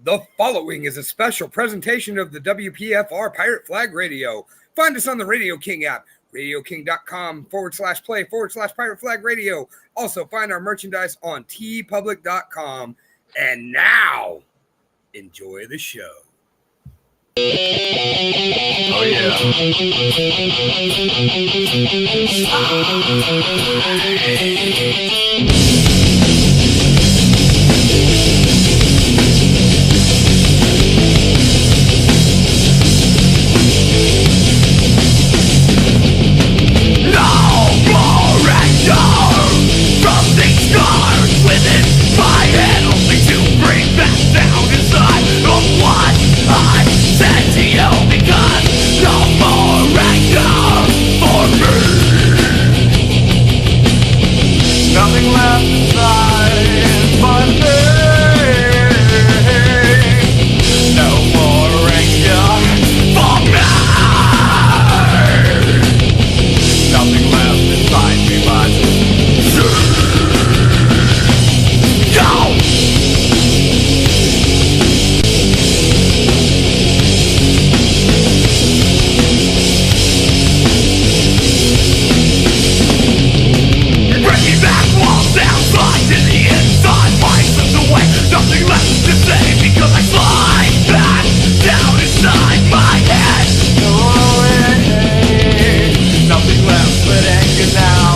The following is a special presentation of the WPFR Pirate Flag Radio. Find us on the Radio King app, radioking.com/play/Pirate Flag Radio. Also find our merchandise on tpublic.com. And now, enjoy the show. Oh, yeah. Within my head, only to bring back down inside of what I said to you, because no more anger for me. Nothing left inside my head. No more anger for me. Nothing left inside me but nothing left to say because I slide back down inside my head. Nothing left but anger now.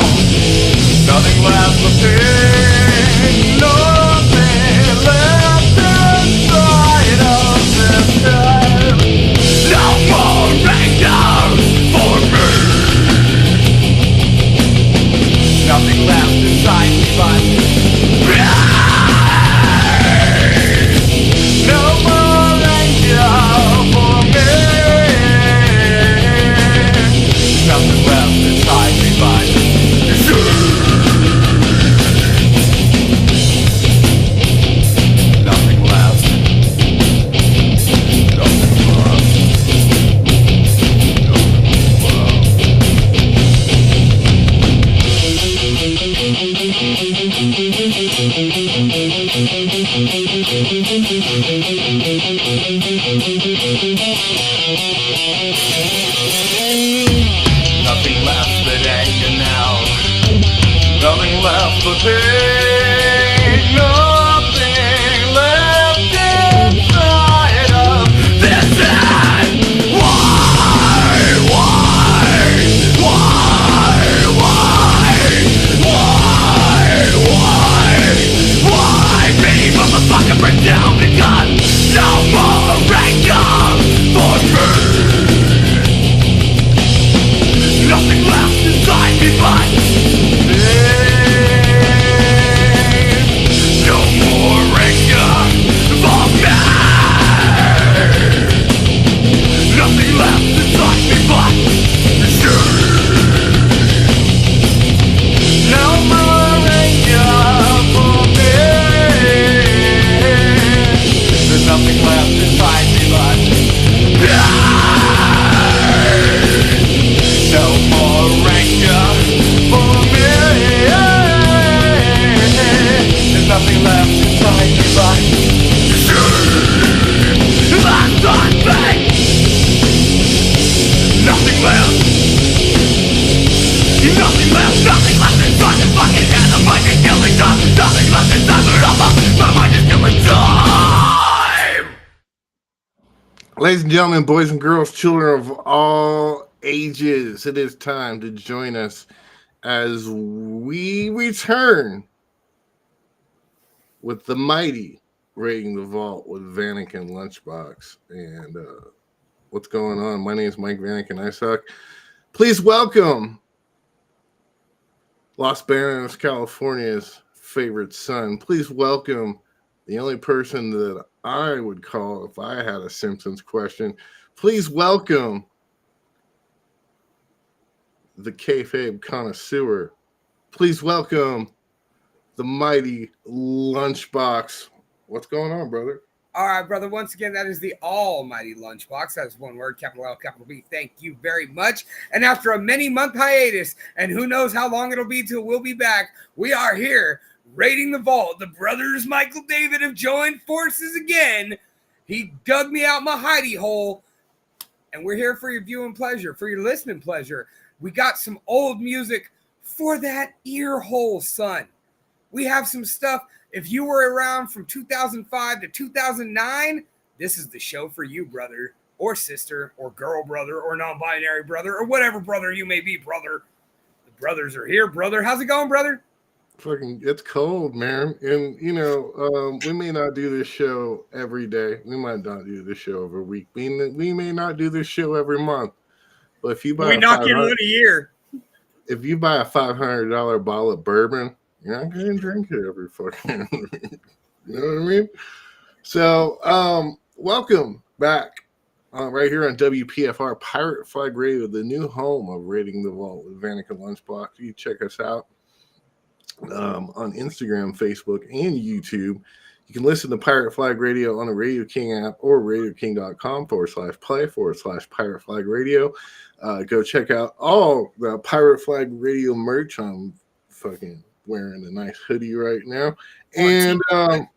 Nothing left but pain. Nothing left inside of this head. No more anger for me. Nothing left inside me but no more anger for me. Nothing left inside me but nothing left. Nothing left. Nothing left but anger now. Nothing left but pain. Nothing left inside of this head. Why? Me, motherfucker, break down because no more anger for me. Nothing left inside me but no more anger for me. Nothing left inside me but no more anger for me. There's nothing left inside me but no more anger for me. There's nothing left inside me but I'm done, babe. Nothing left. Nothing left inside the fucking head. The mind is killing time. Nothing left inside my mind is killing time. Ladies and gentlemen, boys and girls, children of all ages, it is time to join us as we return with the mighty Raiding the Vault with Vanek LunchBox. And what's going on? My name is Mike Vanek and I suck. Please welcome Los Banos, California's favorite son. Please welcome the only person that I would call if I had a Simpsons question. Please welcome the kayfabe connoisseur. Please welcome the mighty Lunchbox. What's going on, brother? All right, brother. Once again, that is the almighty Lunchbox. That is one word, capital L, capital B. Thank you very much. And after a many-month hiatus, and who knows how long it'll be till we'll be back, we are here raiding the vault. The brothers Michael David have joined forces again He dug me out my hidey hole, and we're here for your viewing pleasure, for your listening pleasure. We got some old music for that ear hole, son. We have some stuff. If you were around from 2005 to 2009, this is the show for you, brother, or sister, or girl brother, or non-binary brother, or whatever brother you may be, brother. The brothers are here, brother. How's it going, brother? Fucking, it's cold, man. And, we may not do this show every day. We might not do this show every week. We may not do this show every month. But if you buy one a year. If you buy a $500 bottle of bourbon, you're not going to drink it every fucking week. You know what I mean? So, welcome back right here on WPFR Pirate Flag Radio, the new home of Raiding the Vault with Vanek LunchBox. You check us out on Instagram, Facebook, and YouTube. You can listen to Pirate Flag Radio on the Radio King app or radioking.com/play/Pirate Flag Radio. Go check out all the Pirate Flag Radio merch. I'm fucking wearing a nice hoodie right now. And on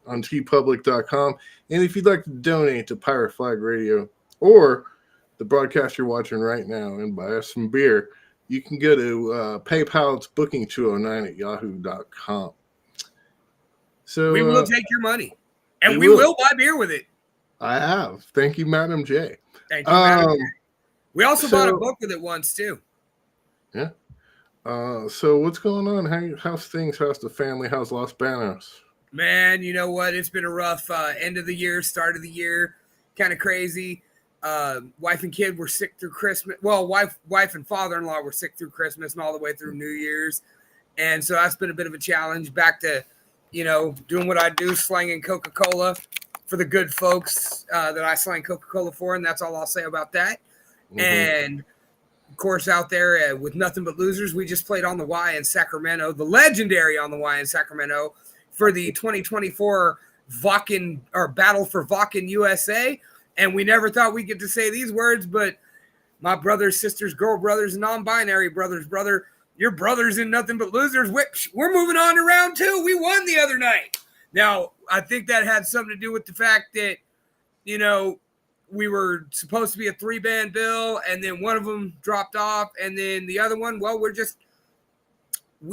tpublic.com. And if you'd like to donate to Pirate Flag Radio or the broadcast you're watching right now and buy us some beer, you can go to PayPal. It's booking209@yahoo.com. So we will take your money, and we will buy beer with it. I have. Thank you, Madam J. Thank you, Madam J. We also bought a book with it once, too. Yeah. So what's going on? How's things? How's the family? How's Los Banos? Man, you know what? It's been a rough end of the year, start of the year. Kind of crazy. Wife and kid were sick through Christmas. Well, wife and father-in-law were sick through Christmas and all the way through New Year's. And so that's been a bit of a challenge. Back to, doing what I do, slanging Coca-Cola for the good folks that I slang Coca-Cola for. And that's all I'll say about that. Mm-hmm. And, of course, out there with Nothing But Losers, we just played on the Y in Sacramento, the legendary on the Y in Sacramento for the 2024 Vakken or Battle for Vakken USA. And we never thought we'd get to say these words, but my brothers, sisters, girl brothers, non-binary brothers, brother, your brothers in Nothing But Losers, we're moving on to round 2. We won the other night. Now, I think that had something to do with the fact that, we were supposed to be a 3-band bill, and then one of them dropped off, and then the other one, well, we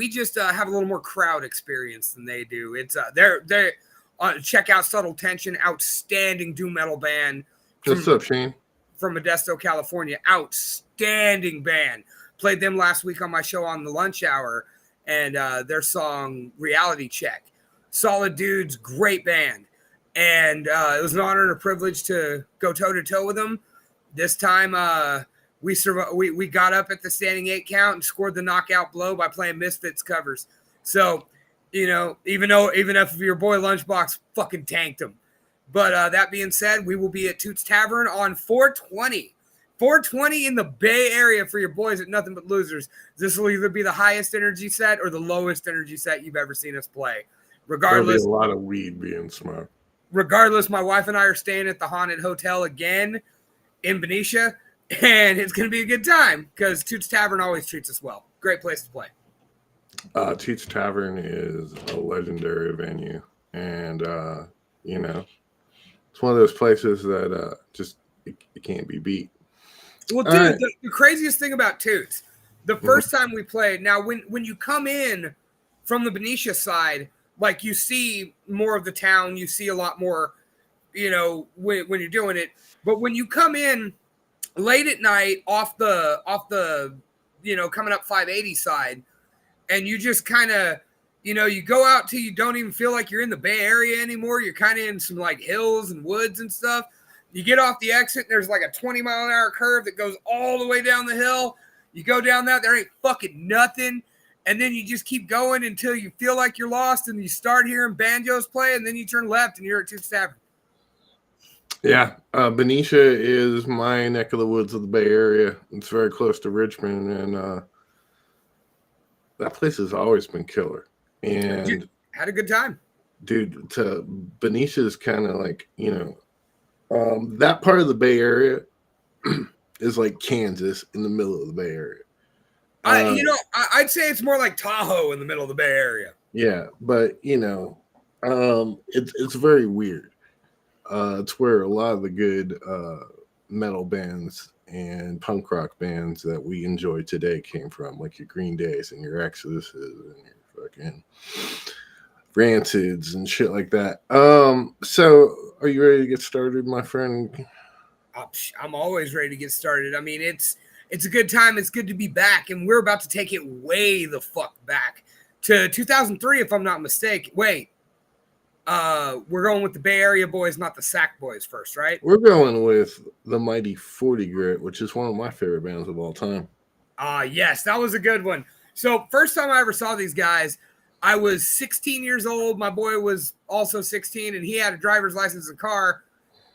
just have a little more crowd experience than they do. It's they're check out Subtle Tension, outstanding doom metal band. What's up, Shane? From Modesto, California. Outstanding band. Played them last week on my show on the Lunch Hour, and their song Reality Check. Solid dudes, great band. And it was an honor and a privilege to go toe-to-toe with them. This time we got up at the standing 8 count and scored the knockout blow by playing Misfits covers. So, even if your boy Lunchbox fucking tanked them. But that being said, we will be at Toots Tavern on 420. 420 in the Bay Area for your boys at Nothing But Losers. This will either be the highest energy set or the lowest energy set you've ever seen us play. Regardless, there'll be a lot of weed being smoked. Regardless, my wife and I are staying at the Haunted Hotel again in Benicia, and it's going to be a good time because Toots Tavern always treats us well. Great place to play. Toots Tavern is a legendary venue, and it's one of those places that just it can't be beat. Well, dude, the craziest thing about Toots, the first time we played, now when you come in from the Benicia side, like you see more of the town, you see a lot more, when you're doing it. But when you come in late at night off the coming up 580 side, and you just kind of, you go out till you don't even feel like you're in the Bay Area anymore. You're kind of in some like hills and woods and stuff. You get off the exit, and there's like a 20-mile-an-hour curve that goes all the way down the hill. You go down that, there ain't fucking nothing. And then you just keep going until you feel like you're lost, and you start hearing banjos play, and then you turn left, and you're at Toots Tavern. Yeah, Benicia is my neck of the woods of the Bay Area. It's very close to Richmond, and that place has always been killer. And dude, had a good time. Dude, Benicia is kind of like, that part of the Bay Area is like Kansas in the middle of the Bay Area. I'd say it's more like Tahoe in the middle of the Bay Area. Yeah, but it's very weird. It's where a lot of the good metal bands and punk rock bands that we enjoy today came from, like your Green Days and your Exoduses and your fucking Rancids and shit like that. So are you ready to get started, my friend? I'm always ready to get started. I mean, it's a good time. It's good to be back, and we're about to take it way the fuck back to 2003, if I'm not mistaken. Wait, we're going with the Bay Area boys, not the Sack boys first, right? We're going with the mighty 40 Grit, which is one of my favorite bands of all time. Yes, that was a good one. So first time I ever saw these guys, I was 16 years old. My boy was also 16, and he had a driver's license and car.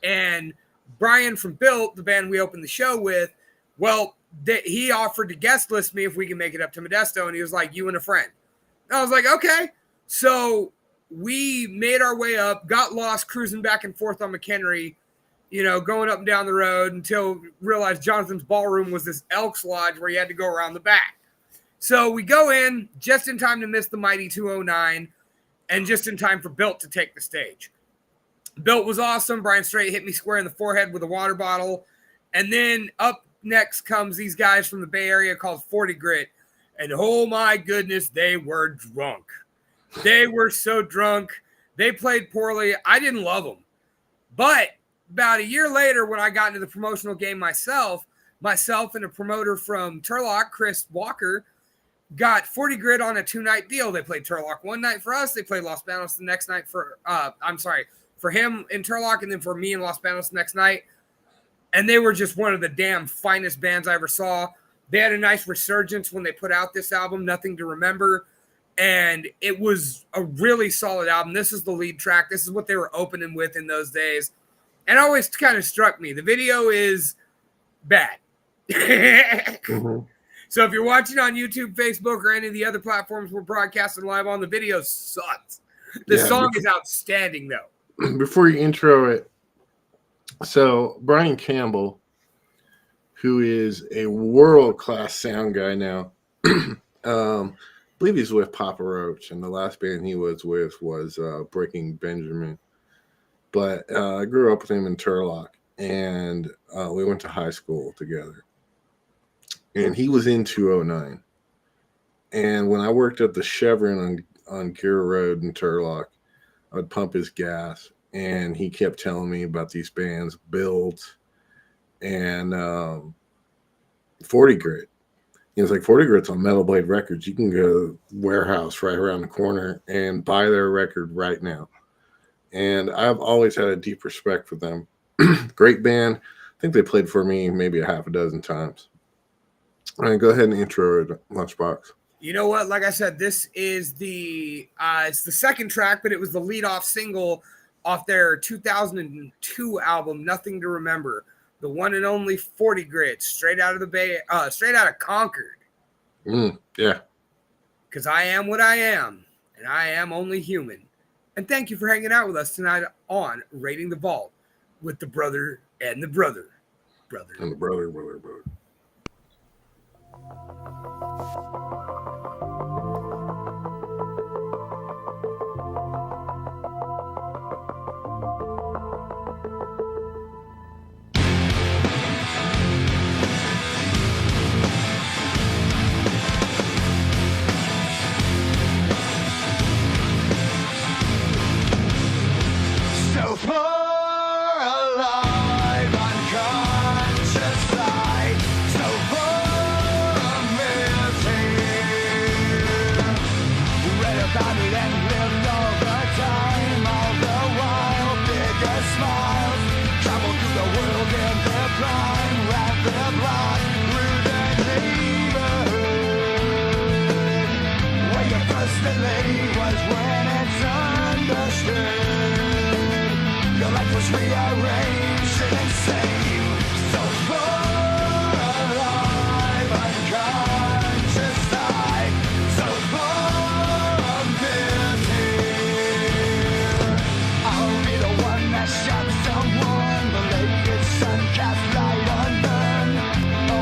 And Brian from Built, the band we opened the show with, well, he offered to guest list me if we can make it up to Modesto, and he was like, you and a friend. And I was like, okay. So we made our way up, got lost cruising back and forth on McHenry, going up and down the road until realized Jonathan's Ballroom was this Elks Lodge where you had to go around the back. So we go in just in time to miss the mighty 209 and just in time for Built to take the stage. Built was awesome. Brian Strait hit me square in the forehead with a water bottle. And then up next comes these guys from the Bay Area called 40 Grit. And oh my goodness, they were drunk. They were so drunk. They played poorly. I didn't love them. But about a year later, when I got into the promotional game myself and a promoter from Turlock, Chris Walker, got 40 Grit on a 2-night deal. They played Turlock one night for us. They played Los Banos the next night for him in Turlock, and then for me in Los Banos the next night. And they were just one of the damn finest bands I ever saw. They had a nice resurgence when they put out this album, Nothing to Remember. And it was a really solid album. This is the lead track. This is what they were opening with in those days. And it always kind of struck me. The video is bad. Mm-hmm. So if you're watching on YouTube, Facebook, or any of the other platforms we're broadcasting live on, the video sucks. The song is outstanding, though. Before you intro it, so Brian Campbell, who is a world-class sound guy now, I believe he's with Papa Roach, and the last band he was with was Breaking Benjamin. But I grew up with him in Turlock, and we went to high school together. And he was in 209. And when I worked at the Chevron on Gear Road in Turlock, I would pump his gas. And he kept telling me about these bands, Built and 40 Grit. He was like, 40 Grit's on Metal Blade Records. You can go to the warehouse right around the corner and buy their record right now. And I've always had a deep respect for them. Great band. I think they played for me maybe a half a dozen times. All right, go ahead and intro it, Lunchbox. You know what? Like I said, this is it's the second track, but it was the lead-off single off their 2002 album, Nothing to Remember. The one and only 40 Grit, straight out of Concord. Yeah. Because I am what I am, and I am only human. And thank you for hanging out with us tonight on Raiding the Vault with the brother and the brother. And the brother. So far alive, unconscious sight. So far missing. Read about it and lived all the time. All the while, bigger smiles. Travel through the world in their prime. Round the block, through the neighborhood. Where your first delay was when it's understood. Your life was rearranged and insane. So far alive, unconscious side. So far missing. I'll be the one that shot someone. The naked sun cast light on none.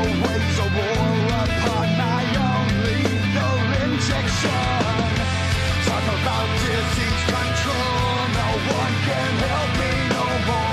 Awaits a war upon my own lethal injection. Talk about disease control. No one can help me no more.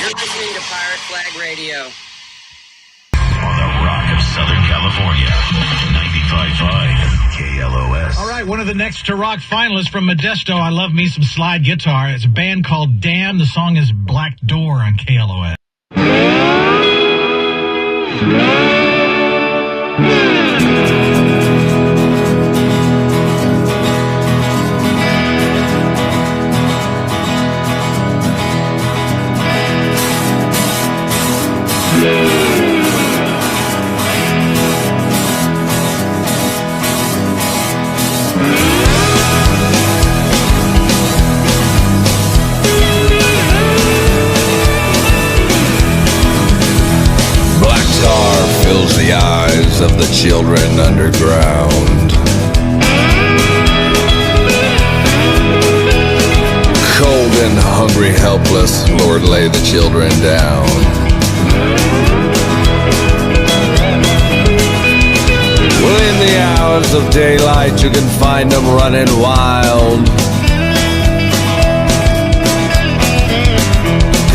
You're listening to Pirate Flag Radio. On the rock of Southern California, 95.5 KLOS. All right, one of the next to rock finalists from Modesto. I love me some slide guitar. It's a band called Damn. The song is Black Door on KLOS. Fills the eyes of the children underground. Cold and hungry, helpless, Lord, lay the children down. Well, in the hours of daylight, you can find them running wild,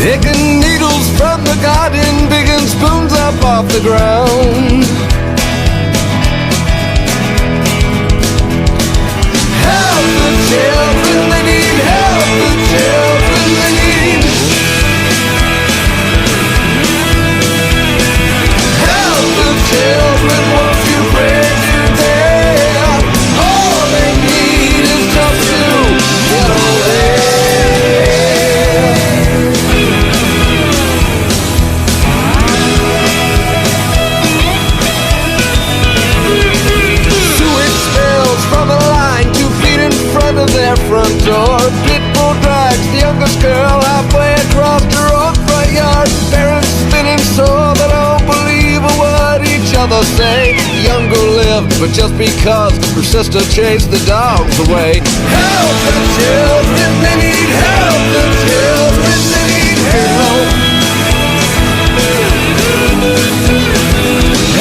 picking needles from the garden, picking spoons up off the ground. Help the children, they need help, the children, they need help, the children, won't you pray today? All they need is just to get away. Of their front door, Pitbull drags the youngest girl halfway across her own front yard. Parents spinning sore, they don't believe a word each other say. The young girl lived, but just because her sister chased the dogs away. Help the children, they need help. The children, they need help.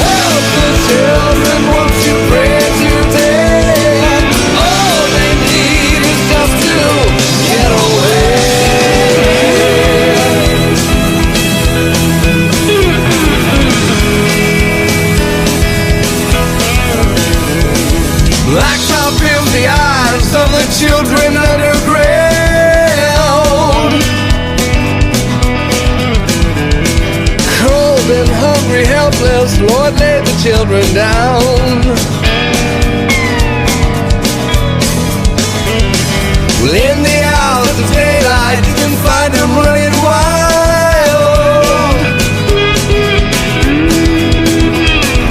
Help the children, won't you pray today? Get away. Blacktop in the eyes of the children underground. Cold and hungry, helpless, Lord, lay the children down. Well, in the hours of daylight, you can find them running wild,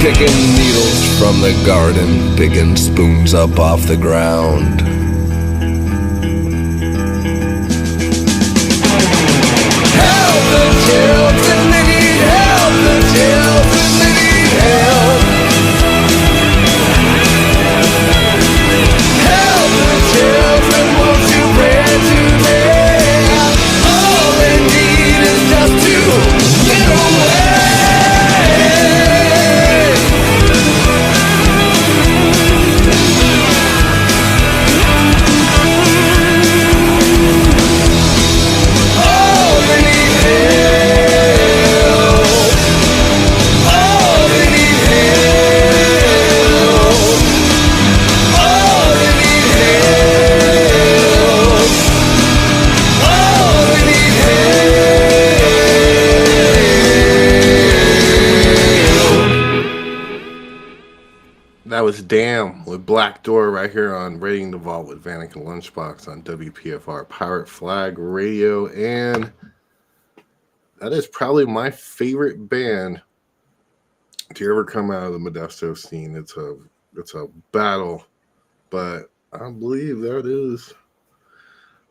picking needles from the garden, picking spoons up off the ground. Help the children, they need help. The children, they need help. Help the children, won't you pray today? All they need is just to get away. All they need help. All they need help. All they need help. All they need help. That was Damn with Black Door right here on Raiding the Vault with Vanek LunchBox on WPFR Pirate Flag Radio. And that is probably my favorite band to ever come out of the Modesto scene. It's a battle, but I believe that is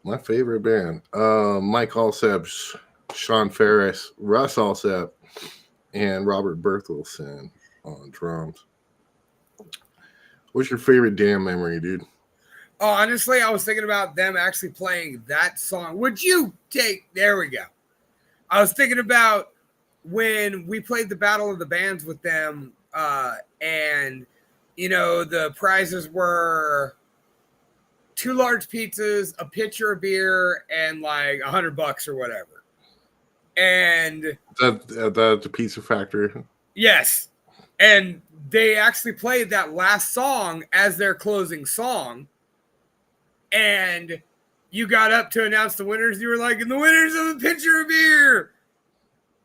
my favorite band. Mike Alsep, Sean Ferris, Russ Alsep, and Robert Berthelsen on drums. What's your favorite Damn memory, dude? Oh, honestly, I was thinking about them actually playing that song. Would you take? There we go. I was thinking about when we played the Battle of the Bands with them, and you know the prizes were 2 large pizzas, a pitcher of beer, and like $100 or whatever. And That's the Pizza Factory. yes, and they actually played that last song as their closing song. And you got up to announce the winners. You were like, and the winners of the pitcher of beer.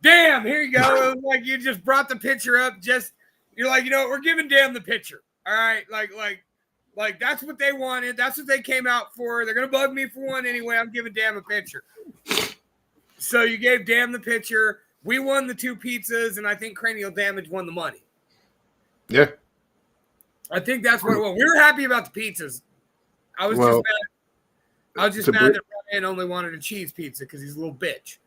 Damn, here you go. It was like you just brought the pitcher up. You're like, you know what? We're giving Damn the pitcher. All right, like that's what they wanted. That's what they came out for. They're gonna bug me for one anyway. I'm giving Damn a pitcher. So you gave Damn the pitcher. We won the 2 pizzas, and I think Cranial Damage won the money. Yeah. I think that's what it was. We were happy about the pizzas. I was just mad that Ryan only wanted a cheese pizza because he's a little bitch.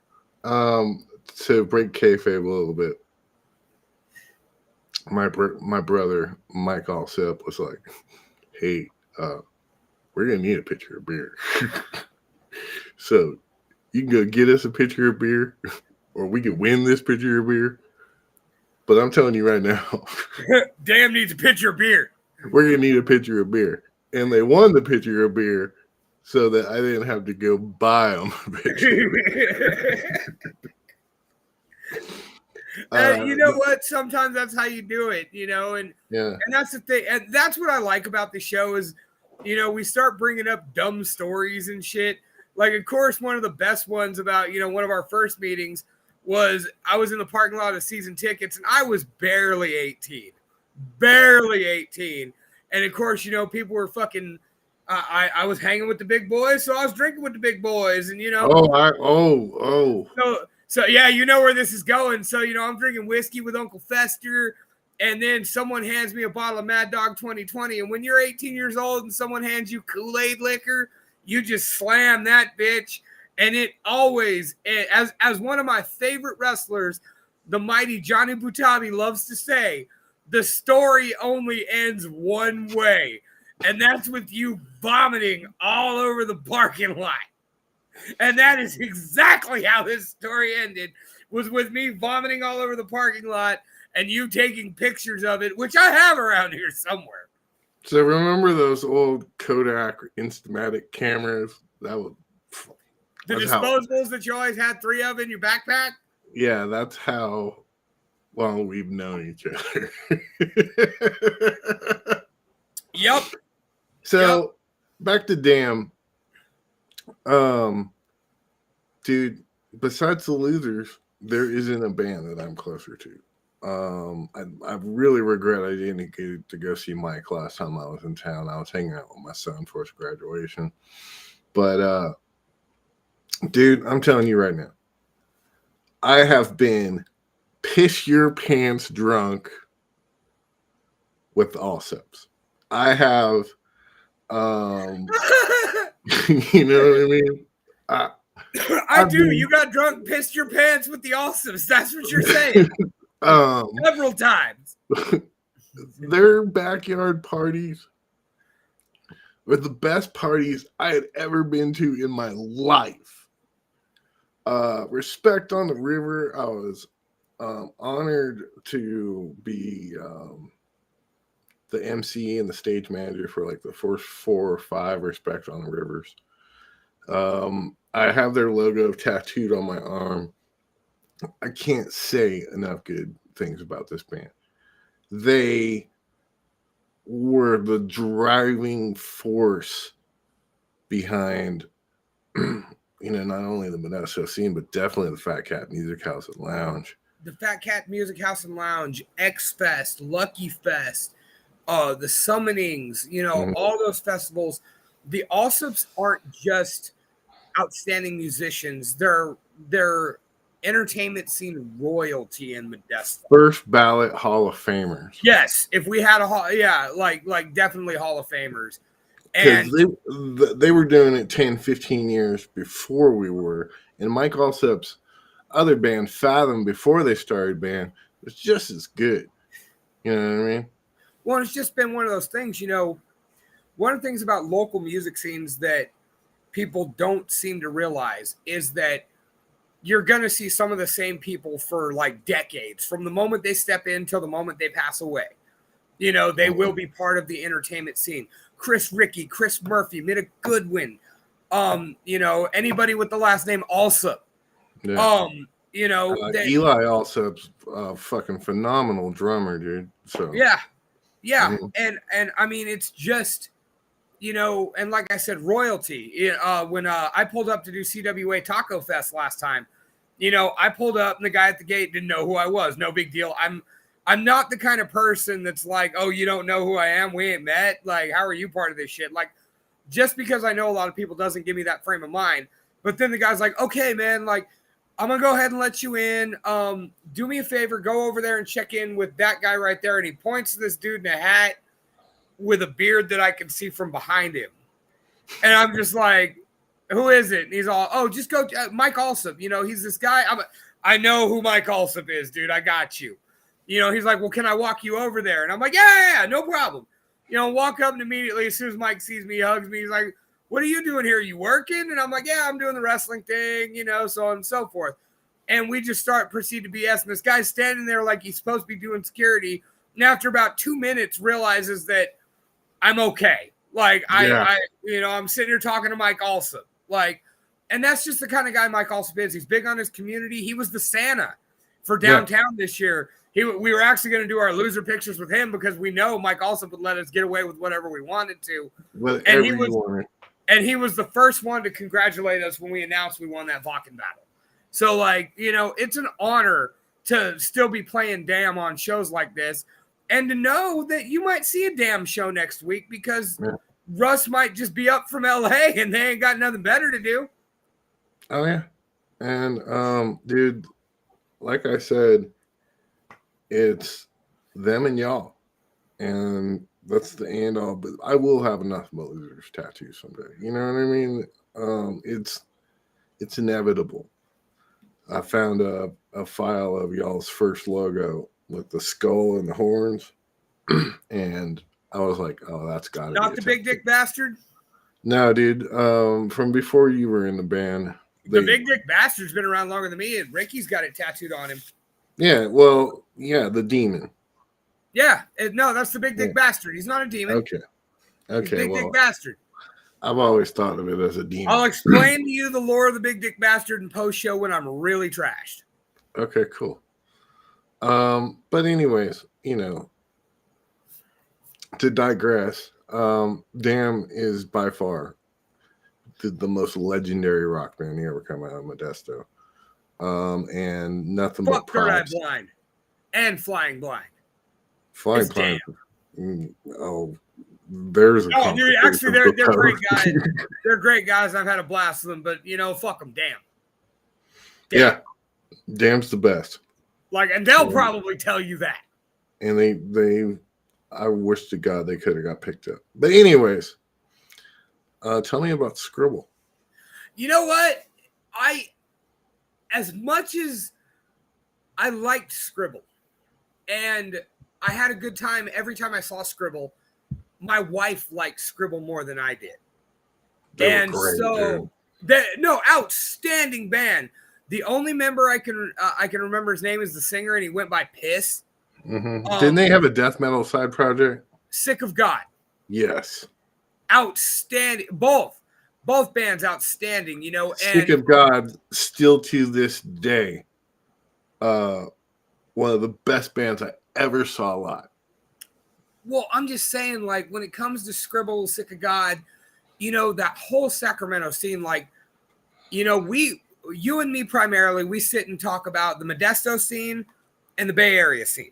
To break kayfabe a little bit, my brother Mike Allsep was like, "Hey, we're gonna need a pitcher of beer, so you can go get us a pitcher of beer, or we can win this pitcher of beer." But I'm telling you right now, Damn needs a pitcher of beer. We're gonna need a pitcher of beer, and they won the pitcher of beer, so that I didn't have to go buy them a pitcher. You know what? Sometimes that's how you do it, you know, and that's the thing, and that's what I like about the show is, you know, we start bringing up dumb stories and shit. Like, of course, one of the best ones about, you know, one of our first meetings was I was in the parking lot of Season Tickets, and I was barely 18, and of course, you know, people were fucking. I was hanging with the big boys, so I was drinking with the big boys, and you know. So yeah, you know where this is going. So, you know, I'm drinking whiskey with Uncle Fester, and then someone hands me a bottle of Mad Dog 2020. And when you're 18 years old and someone hands you Kool-Aid liquor, you just slam that bitch. And it always, as one of my favorite wrestlers, the mighty Johnny Butabi loves to say, the story only ends one way. And that's with you vomiting all over the parking lot. And that is exactly how this story ended, was with me vomiting all over the parking lot and you taking pictures of it, which I have around here somewhere. So remember those old Kodak Instamatic cameras? That's disposables that you always had 3 of in your backpack? Yeah, that's how long we've known each other. Yep. So back to Damn. Dude, besides the Losers, there isn't a band that I'm closer to. I really regret I didn't get to go see Mike last time I was in town. I was hanging out with my son for his graduation. But dude, I'm telling you right now, I have been piss your pants drunk with the Allseps. I have you know what I mean? I do. You got drunk, pissed your pants with the Allseps. That's what you're saying. Several times. Their backyard parties were the best parties I had ever been to in my life. Respect on the River. I was honored to be the MC and the stage manager for like the first 4 or 5 Respect on the Rivers. I have their logo tattooed on my arm. I can't say enough good things about this band. They were the driving force behind, you know, not only the Modesto scene, but definitely the Fat Cat Music House and Lounge. The Fat Cat Music House and Lounge, X Fest, Lucky Fest, the Summonings, you know, all those festivals. The Allseps aren't just outstanding musicians. They're entertainment scene royalty in Modesto. First ballot Hall of Famers. Yes, if we had a hall, yeah, like definitely Hall of Famers. And they were doing it 10, 15 years before we were. And Mike Allsep's other band, Fathom, before they started band, was just as good. You know what I mean? Well, it's just been one of those things, you know, one of the things about local music scenes that people don't seem to realize is that you're going to see some of the same people for like decades, from the moment they step in till the moment they pass away. You know, they will be part of the entertainment scene. Chris Rickey, Chris Murphy, Minna Goodwin, you know, anybody with the last name Allsup. Yeah. You know, Eli also a fucking phenomenal drummer, dude. So yeah. And I mean, it's just, you know, and like I said, royalty. When I pulled up to do CWA Taco Fest last time, you know, I pulled up and the guy at the gate didn't know who I was. No big deal. I'm not the kind of person that's like, oh, you don't know who I am? We ain't met. Like, how are you part of this shit? Like, just because I know a lot of people doesn't give me that frame of mind. But then the guy's like, okay, man, like, I'm going to go ahead and let you in. Do me a favor, go over there and check in with that guy right there. And he points to this dude in a hat with a beard that I can see from behind him. And I'm just like, who is it? And he's all, oh, just go, Mike Alsop. You know, he's this guy. I know who Mike Alsop is, dude. I got you. You know, he's like, well, can I walk you over there? And I'm like, yeah, no problem. You know, walk up and immediately, as soon as Mike sees me, he hugs me. He's like, what are you doing here? Are you working? And I'm like, yeah, I'm doing the wrestling thing, you know, so on and so forth. And we just proceed to BS. And this guy's standing there like he's supposed to be doing security. And after about 2 minutes, realizes that I'm okay. Like, I you know, I'm sitting here talking to Mike Alsop. Like, and that's just the kind of guy Mike Alsop is. He's big on his community. He was the Santa for downtown this year. We were actually going to do our loser pictures with him because we know Mike Alsop would let us get away with whatever we wanted to. And he was the first one to congratulate us when we announced we won that Vakken battle. So, like, you know, it's an honor to still be playing Damn on shows like this and to know that you might see a Damn show next week because Russ might just be up from LA and they ain't got nothing better to do. Oh, yeah. And, dude, like I said, it's them and y'all. And that's the end all. But I will have enough but losers tattoos someday. You know what I mean? It's inevitable. I found a file of y'all's first logo with the skull and the horns. And I was like, oh, that's got to be not the big dick bastard? No, dude. From before you were in the band. The big dick bastard's been around longer than me, and Ricky's got it tattooed on him. Yeah, well, yeah, the demon. Yeah, no, that's the big dick bastard. He's not a demon. Okay, He's big dick bastard. I've always thought of it as a demon. I'll explain to you the lore of the big dick bastard in post show when I'm really trashed. Okay, cool. But anyways, you know, to digress, Damn is by far the most legendary rock band to ever come out of Modesto. And nothing but Third Eye Blind and Flying Blind. Flying Blind. There's a dude, actually, they're great guys. They're great guys. I've had a blast with them, but you know, fuck them. Damn. Yeah, Damn's the best. Like, and they'll probably tell you that. And they, I wish to God they could have got picked up. But anyways, tell me about Scribble. You know what? As much as I liked Scribble, and I had a good time every time I saw Scribble, my wife liked Scribble more than I did. And so, outstanding band. The only member I can remember his name is the singer, and he went by Piss. Mm-hmm. Didn't they have a death metal side project? Sick of God. Yes. Outstanding. Both bands outstanding, you know. Sick of God, still to this day, one of the best bands I ever saw live. Well, I'm just saying, like, when it comes to Scribble, Sick of God, you know, that whole Sacramento scene, like, you know, you and me primarily, we sit and talk about the Modesto scene and the Bay Area scene.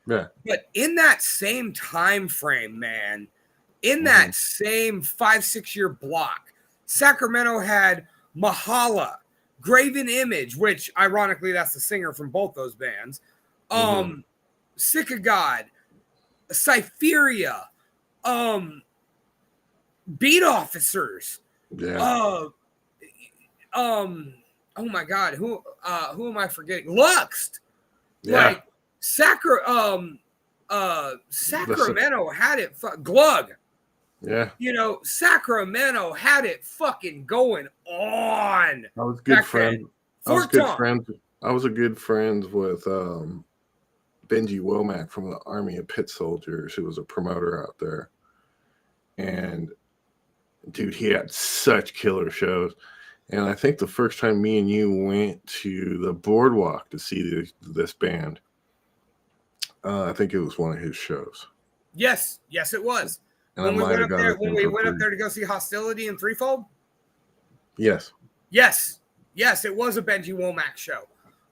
Yeah. But in that same time frame, man, in that same 5-6 year block, Sacramento had Mahala, Graven Image, which ironically that's the singer from both those bands. Sick of God, Cypheria, Beat Officers. Yeah. Oh my God, who am I forgetting? Luxed. Yeah. Like Sacramento had it. Glug. Yeah. You know, Sacramento had it fucking going on. I was good friends. I was a good friend with Benji Womack from the Army of Pit Soldiers, who was a promoter out there. And dude, he had such killer shows. And I think the first time me and you went to the boardwalk to see this band, I think it was one of his shows. Yes, it was. And When we went up there for to go see Hostility in Threefold. Yes. Yes, it was a Benji Womack show.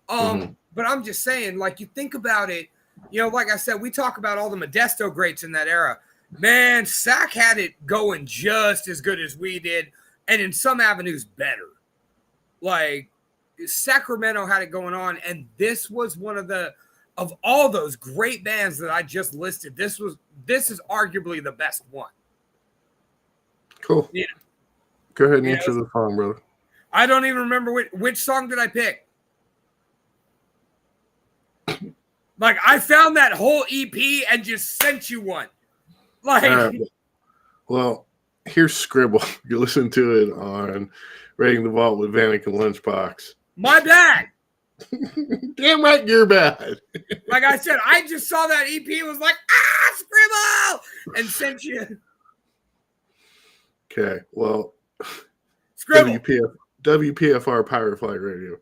But I'm just saying, like, you think about it, you know, like I said, we talk about all the Modesto greats in that era. Man, Sac had it going just as good as we did, and in some avenues better. Like, Sacramento had it going on, and this was one of all those great bands that I just listed, this is arguably the best one. Cool. Yeah. Go ahead and answer the phone, brother. I don't even remember which song did I pick. Like, I found that whole EP and just sent you one. Like, well, here's Scribble. You listen to it on Raiding the Vault with Vanek and Lunchbox. My bad. Damn right, you're bad. Like I said, I just saw that EP and was like, Scribble! And sent you. Okay, well, Scribble. WPFR Pirate Flag Radio.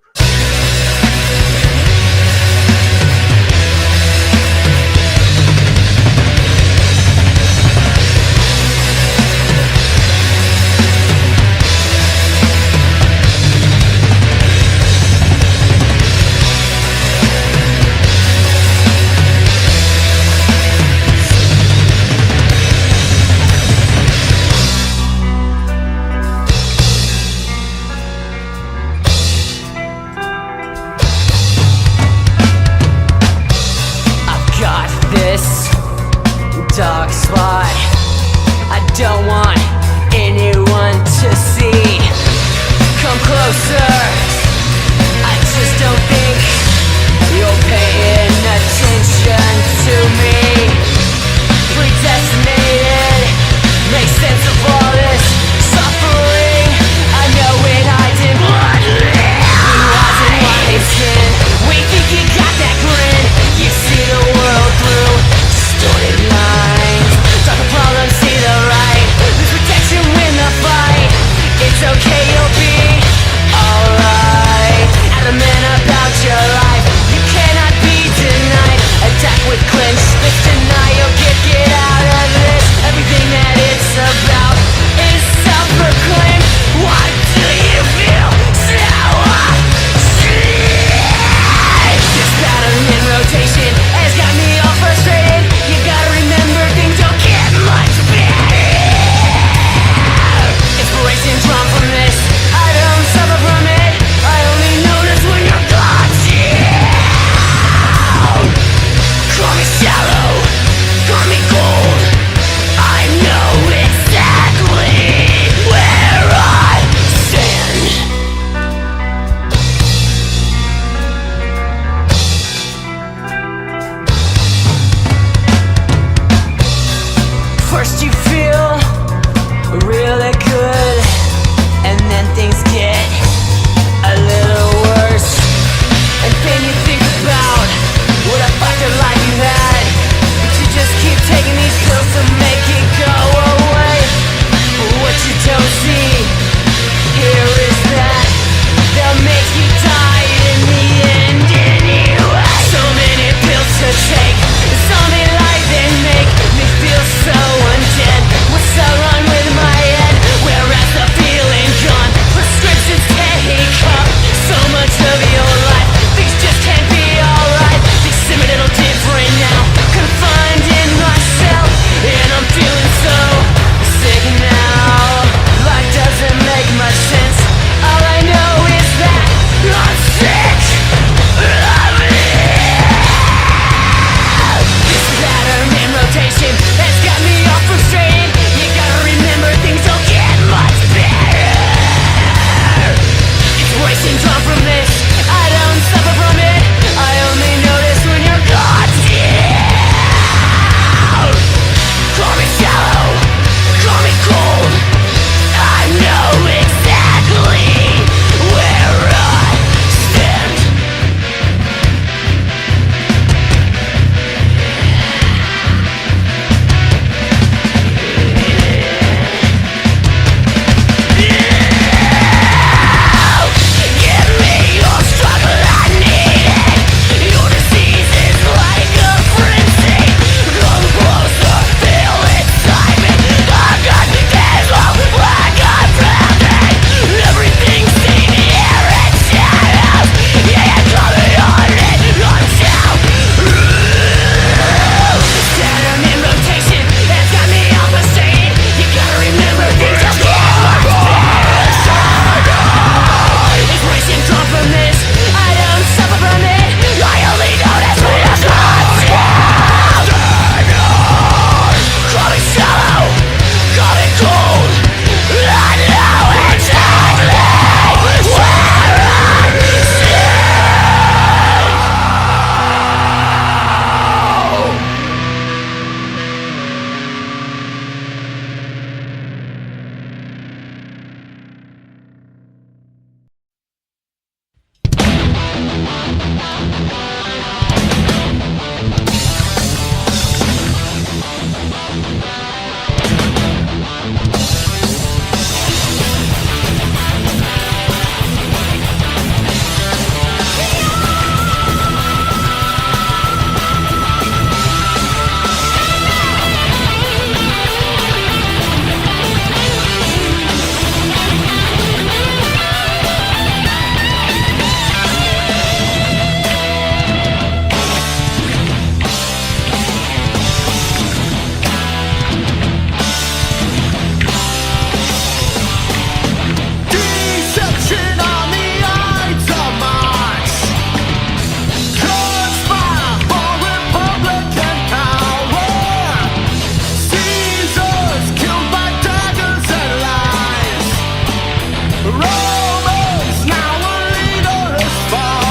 Romans, now a leader has fallen.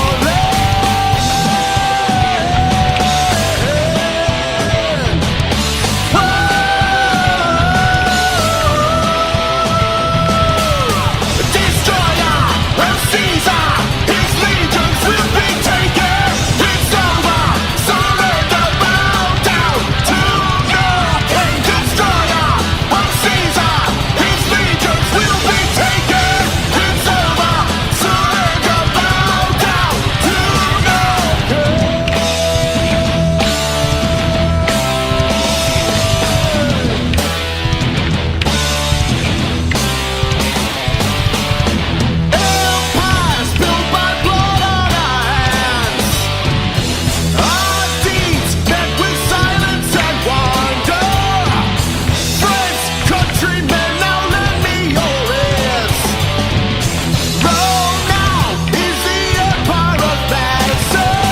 Destroyer of Caesar, his legions will be taken. It's over, surrender, bow down to no king. Destroyer of Caesar, his legions will be taken. It's over, surrender, bow down to no empires built by blood on our hands. Our deeds met with silence and wonder. Friends, countrymen, now lend me your ears. Rome now is the empire of Madison.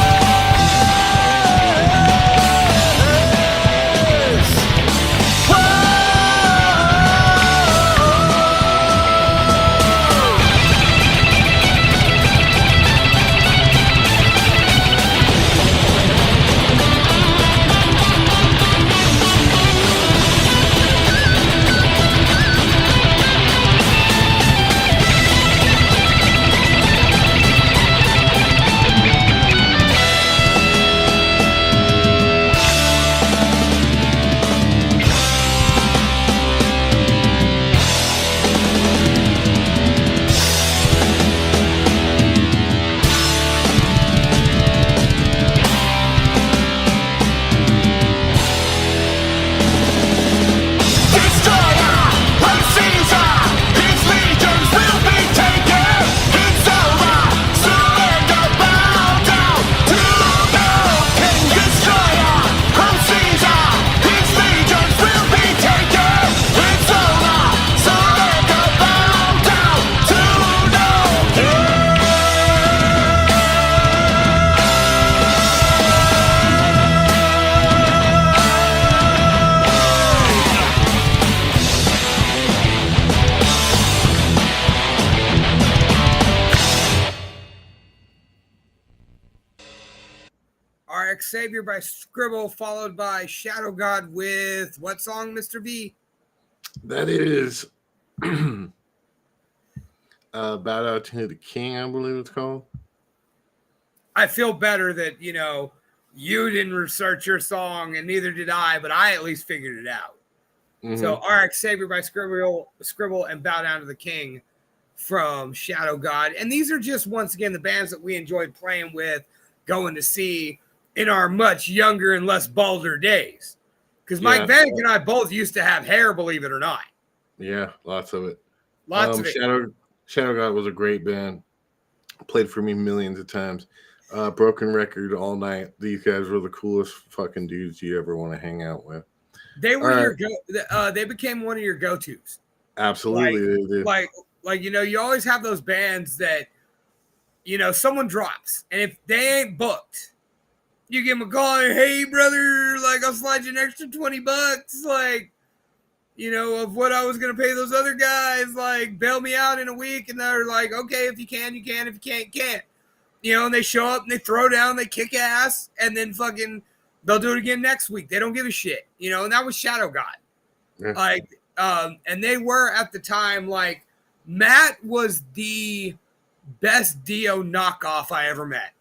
Destroyer of Caesar, his legions will be taken. It's over, surrender, bow down to no king. Destroyer of Caesar, his legions will be taken. It's over, surrender, bow down to no king. RX Savior by Scribble, followed by Shadow God with what song, Mr. V? That is Bow Out to the King, I believe it's called. I feel better that, you didn't research your song and neither did I, but I at least figured it out. Mhm. So RX Savior by Scribble and Bow Down to the King from Shadow God. And these are just, once again, the bands that we enjoyed playing with, going to see in our much younger and less balder days. Because Mike Vanek and I both used to have hair, believe it or not. Yeah, lots of it. Lots of it. Shadow God was a great band. Played for me millions of times. Broken Record all night. These guys were the coolest fucking dudes you ever want to hang out with. They were they became one of your go-tos. Absolutely, they did. You always have those bands that, someone drops, and if they ain't booked, you give them a call and, hey, brother, I'll slide you an extra $20, of what I was going to pay those other guys, bail me out in a week. And they're like, okay, if you can, you can. If you can't, you can't. And they show up and they throw down, they kick ass, and then they'll do it again next week. They don't give a shit, and that was Shadow God. Yeah. And they were at the time, Matt was the best Dio knockoff I ever met.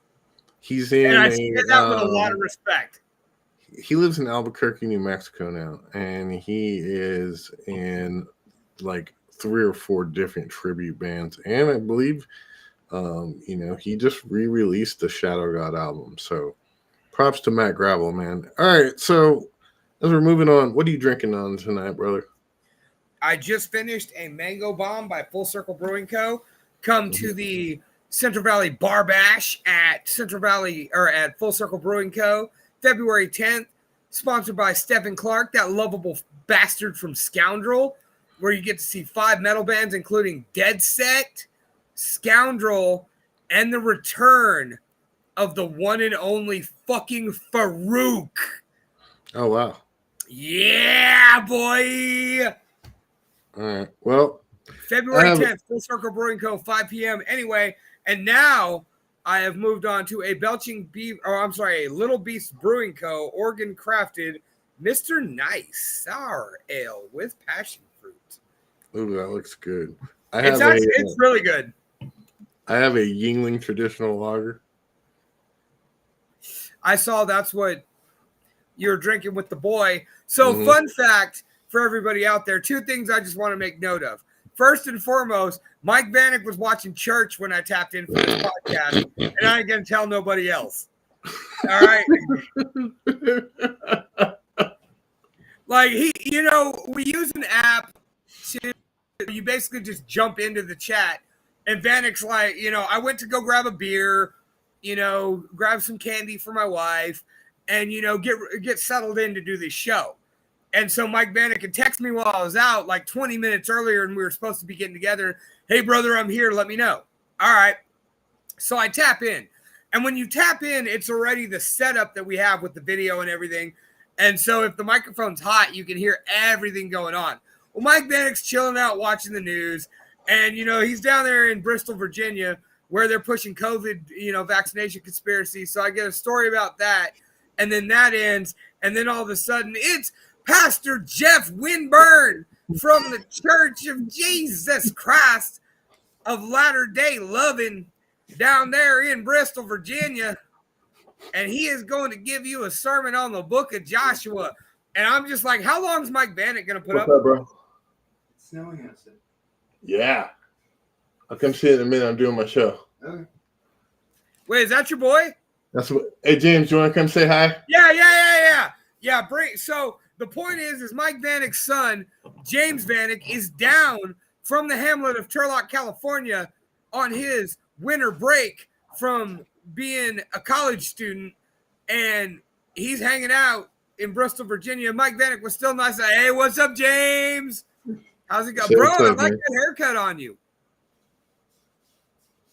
He's in. And I say that with a lot of respect. He lives in Albuquerque, New Mexico now, and he is in 3 or 4 different tribute bands. And I believe, he just re-released the Shadow God album. So props to Matt Gravel, man. All right, so as we're moving on, what are you drinking on tonight, brother? I just finished a Mango Bomb by Full Circle Brewing Co. Come to the Central Valley Bar Bash at Full Circle Brewing Co. February 10th, sponsored by Stephen Clark, that lovable bastard from Scoundrel, where you get to see 5 metal bands, including Dead Set, Scoundrel, and the return of the one and only fucking Farouk. Oh, wow. Yeah, boy. All right. Well, February 10th, Full Circle Brewing Co., 5 p.m. Anyway, and now I have moved on to a Little Beast Brewing Co., Oregon crafted Mr. Nice Sour Ale with passion fruit. Ooh, that looks good. It's really good. I have a Yingling traditional lager. I saw that's what you're drinking with the boy. So, Fun fact for everybody out there, 2 things I just want to make note of. First and foremost, Mike Vanek was watching church when I tapped in for this podcast, and I ain't going to tell nobody else. All right. Like, we use an app to, you basically just jump into the chat, and Vanek's like, I went to go grab a beer, grab some candy for my wife, and, get settled in to do this show. And so Mike Vanek had texted me while I was out like 20 minutes earlier, and we were supposed to be getting together. Hey, brother, I'm here. Let me know. All right. So I tap in. And when you tap in, it's already the setup that we have with the video and everything. And so if the microphone's hot, you can hear everything going on. Well, Mike Vanek's chilling out watching the news. And, he's down there in Bristol, Virginia, where they're pushing COVID, vaccination conspiracy. So I get a story about that. And then that ends. And then all of a sudden, it's Pastor Jeff Winburn from the Church of Jesus Christ of Latter-day Loving down there in Bristol, Virginia. And he is going to give you a sermon on the book of Joshua. And I'm just like, how long is Mike Vanek going to put up? What's up, bro? It's snowing outside. Yeah. I'll come see it in a minute. I'm doing my show. Okay. Wait, is that your boy? That's what. Hey, James, you want to come say hi? Yeah. So the point is Mike Vanek's son, James Vanek, is down from the hamlet of Turlock, California on his winter break from being a college student, and he's hanging out in Bristol, Virginia. Mike Vanek was still nice. Like, hey, what's up, James? How's it going? Say Bro, what's I up, like man. that haircut on you.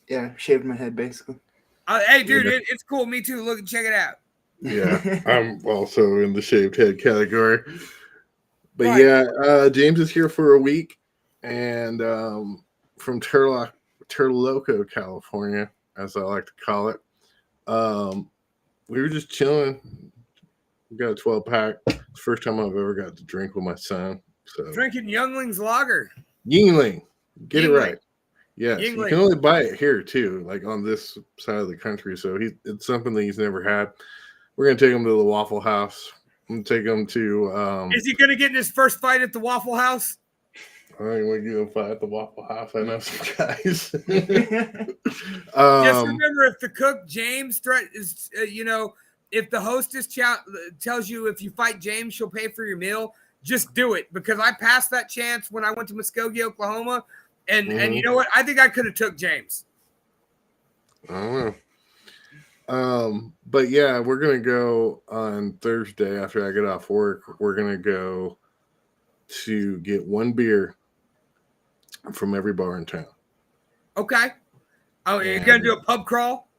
Yeah, shaved my head basically. Hey, dude, Yeah. it's cool. Me too. Look and check it out. Yeah, I'm also in the shaved head category. But Right. yeah, James is here for a week, and from Turlock, Turloco, California, as I like to call it. We were just chilling. We got a 12-pack. It's the first time I've ever got to drink with my son. So Drinking Youngling's Lager. Yingling, get it Yingling. right. Yes, you Yingling. can only buy it here too, like on this side of the country. So it's something that he's never had. We're gonna take him to the Waffle House. I'm gonna take him to. Is he going to get in his first fight at the Waffle House? I think we're gonna fight at the Waffle House. I know some guys. Just um, remember, if the cook James is, if the hostess tells you if you fight James, she'll pay for your meal. Just do it, because I passed that chance when I went to Muskogee, Oklahoma, and you know what? I think I could have took James. I don't know. But yeah, we're gonna go on Thursday after I get off work. We're gonna go to get one beer from every bar in town. Okay. Oh, you're Yeah. gonna do a pub crawl?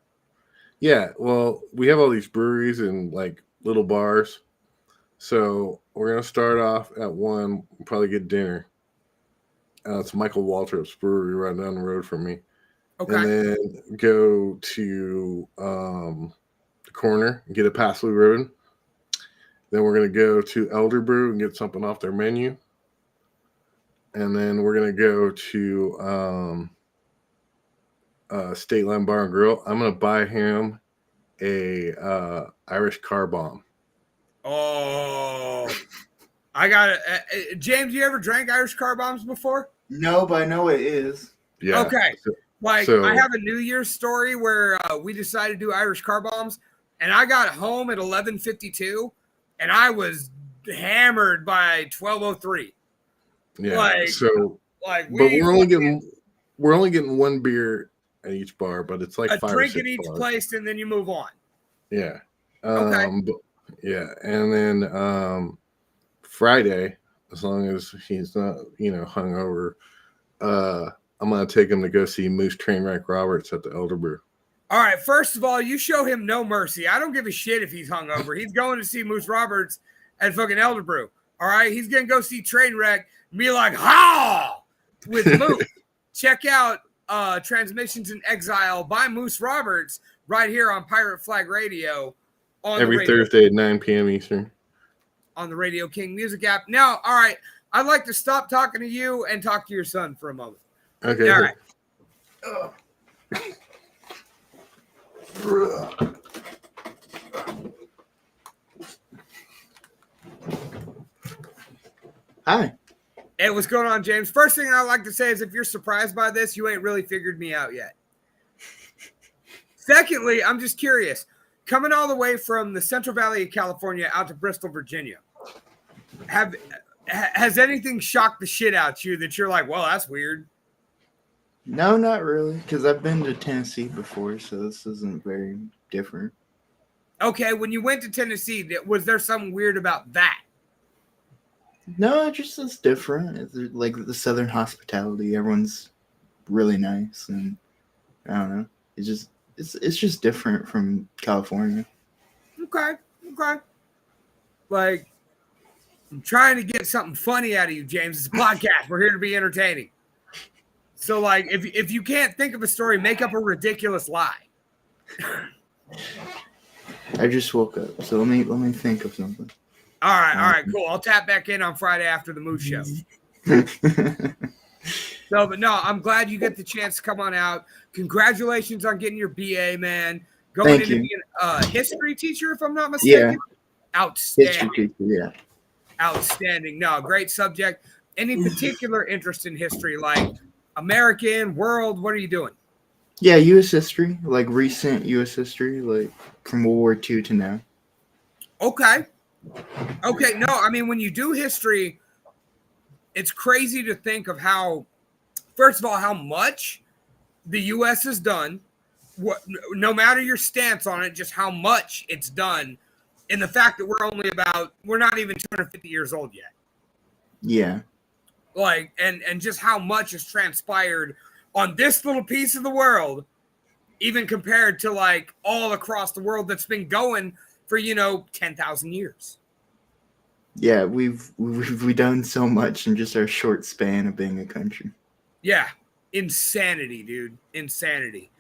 Yeah, well, we have all these breweries and like little bars. So we're gonna start off at one, probably get dinner. It's Michael Waltrip's brewery right down the road from me. Okay. And then go to the corner and get a Pasley ribbon. Then we're gonna go to Elder Brew and get something off their menu. And then we're gonna go to State Line Bar and Grill. I'm gonna buy him a Irish car bomb. Oh, I got it. James, you ever drank Irish car bombs before? No, but I know it is. Yeah. Okay. Like, So- I have a New Year's story where we decided to do Irish car bombs, and I got home at 11:52, and I was hammered by 12:03. Yeah. Like- So, Like, but we're only getting one beer at each bar, but it's like a 5 drink or 6 at each bars. place, and then you move on. Yeah. Okay. But, yeah, and then Friday, as long as he's not, hungover, I'm gonna take him to go see Moose Trainwreck Roberts at the Elder Brew. All right. First of all, you show him no mercy. I don't give a shit if he's hungover. He's going to see Moose Roberts at fucking Elder Brew. All right. He's gonna go see Trainwreck and be like, "Ha!" with Moose. Check out Transmissions in Exile by Moose Roberts right here on Pirate Flag Radio. Every Thursday at 9 p.m. Eastern. On the Radio King Music app. Now, all right, I'd like to stop talking to you and talk to your son for a moment. Okay. All right. Hi. Hey, what's going on, James? First thing I'd like to say is if you're surprised by this, you ain't really figured me out yet. Secondly, I'm just curious. Coming all the way from the Central Valley of California out to Bristol, Virginia, has anything shocked the shit out you that you're like, well, that's weird? No, not really, because I've been to Tennessee before, so this isn't very different. Okay, when you went to Tennessee, was there something weird about that? No, it just is different. It's like the Southern hospitality. Everyone's really nice, and I don't know. It's just different from California. Okay. Like, I'm trying to get something funny out of you, James. It's a podcast. We're here to be entertaining. So, like, if you can't think of a story, make up a ridiculous lie. I just woke up, so let me think of something. All right, cool. I'll tap back in on Friday after the Moose Show. No, but no, I'm glad you get the chance to come on out. Congratulations on getting your BA, man. Going into being a history teacher, if I'm not mistaken. Yeah. Outstanding. History teacher, yeah. Outstanding. No, great subject. Any particular interest in history, like American, world? What are you doing? Yeah, U.S. history, like recent U.S. history, like from World War II to now. Okay. No, I mean, when you do history, it's crazy to think of how, first of all, how much the U.S. has done, no matter your stance on it, just how much it's done, and the fact that we're not even 250 years old yet. Yeah. Like, and just how much has transpired on this little piece of the world, even compared to like all across the world that's been going for 10,000 years. Yeah, we've done so much in just our short span of being a country. Yeah, insanity, dude, insanity.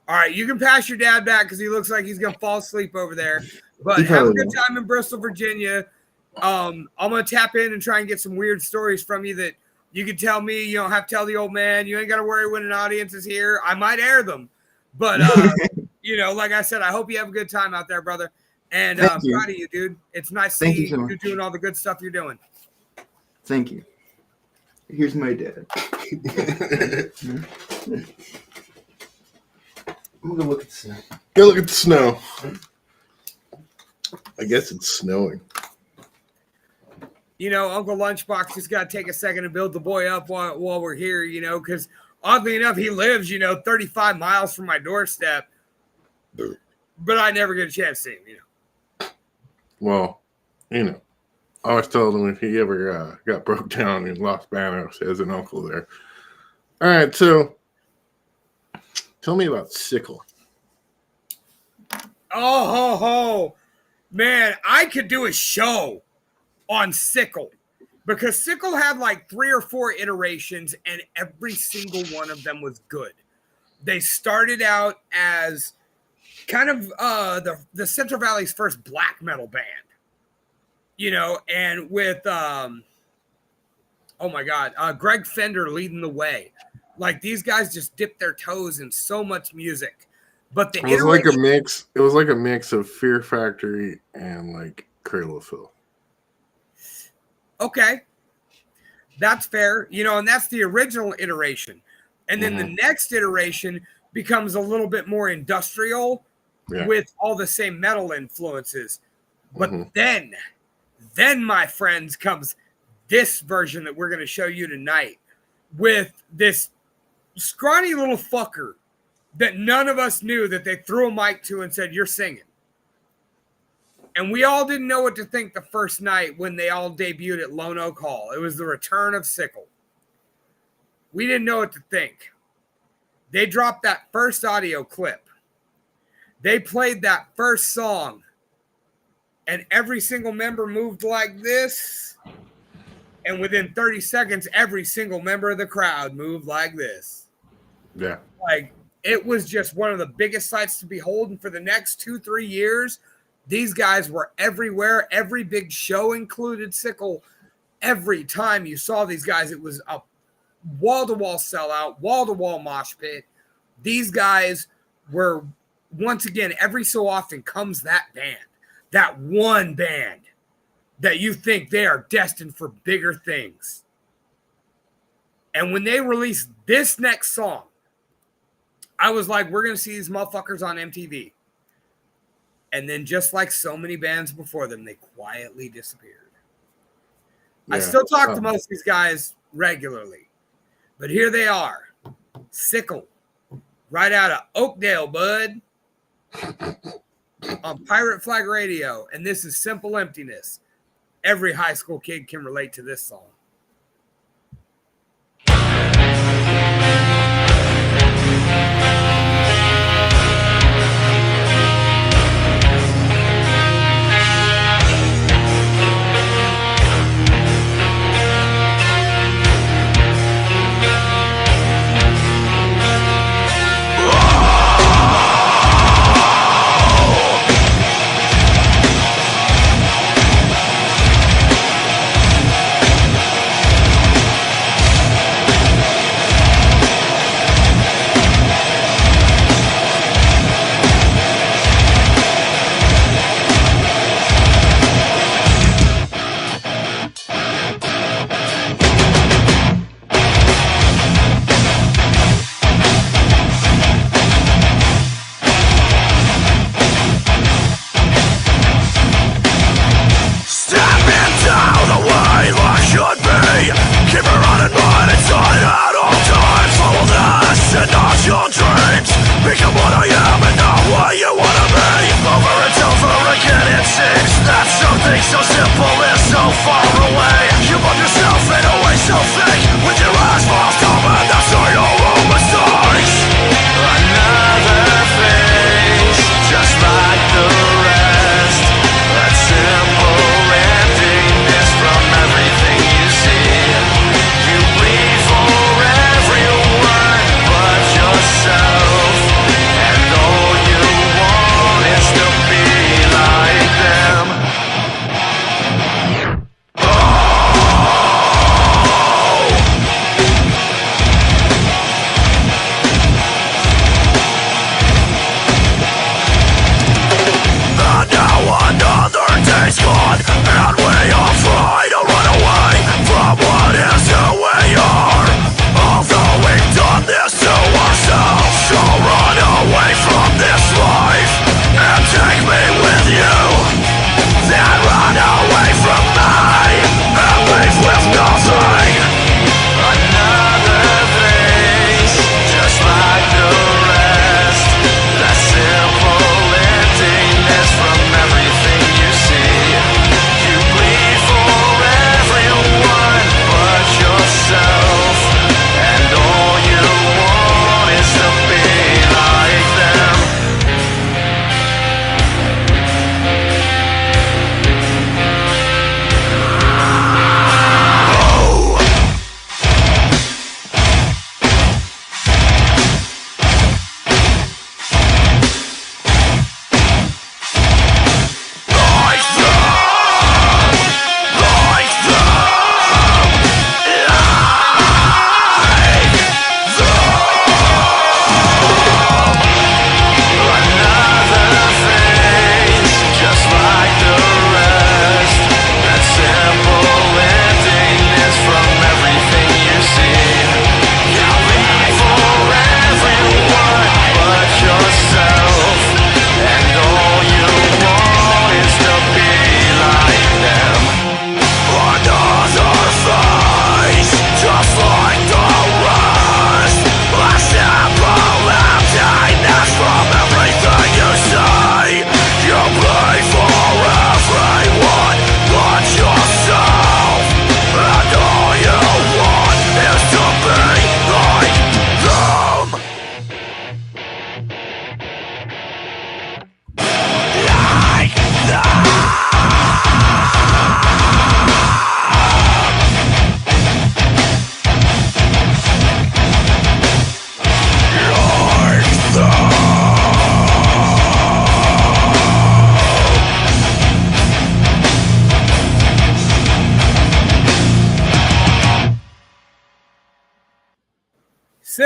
All right, you can pass your dad back because he looks like he's gonna fall asleep over there. But have a good time in Bristol, Virginia. I'm gonna tap in and try and get some weird stories from you that you can tell me. You don't have to tell the old man. You ain't got to worry when an audience is here. I might air them, but like I said, I hope you have a good time out there, brother. And I'm proud of you, dude. It's nice to see you doing all the good stuff you're doing. Thank you. Here's my dad. I'm gonna look at the snow. Go look at the snow. I guess it's snowing. Uncle Lunchbox just got to take a second to build the boy up while we're here, because oddly enough, he lives, 35 miles from my doorstep. But I never get a chance to see him, Well, I always told him if he ever got broke down in Los Banos as an uncle there. All right, so tell me about Sickle. Oh, man, I could do a show on Sickle because Sickle had like 3 or 4 iterations and every single one of them was good. They started out as kind of the Central Valley's first black metal band, and with Greg Fender leading the way. Like these guys just dipped their toes in so much music. But it was like a mix. It was like a mix of Fear Factory and like Cradle of Filth. Okay, that's fair. And that's the original iteration, and then the next iteration becomes a little bit more industrial with all the same metal influences. But then, my friends, comes this version that we're going to show you tonight with this scrawny little fucker that none of us knew that they threw a mic to and said, "You're singing." And we all didn't know what to think the first night when they all debuted at Lone Oak Hall. It was the return of Sickle. We didn't know what to think. They dropped that first audio clip. They played that first song. And every single member moved like this. And within 30 seconds, every single member of the crowd moved like this. Yeah. Like, it was just one of the biggest sights to behold. And for the next 2-3 years, these guys were everywhere. Every big show included Sickle. Every time you saw these guys, it was a wall-to-wall sellout, wall-to-wall mosh pit. These guys were, once again, every so often comes that band, that one band that you think they are destined for bigger things. And when they released this next song, I was like, we're going to see these motherfuckers on MTV. And then just like so many bands before them, they quietly disappeared. I still talk to most of these guys regularly. But here they are. Sickle. Right out of Oakdale, bud. On Pirate Flag Radio. And this is Simple Emptiness. Every high school kid can relate to this song.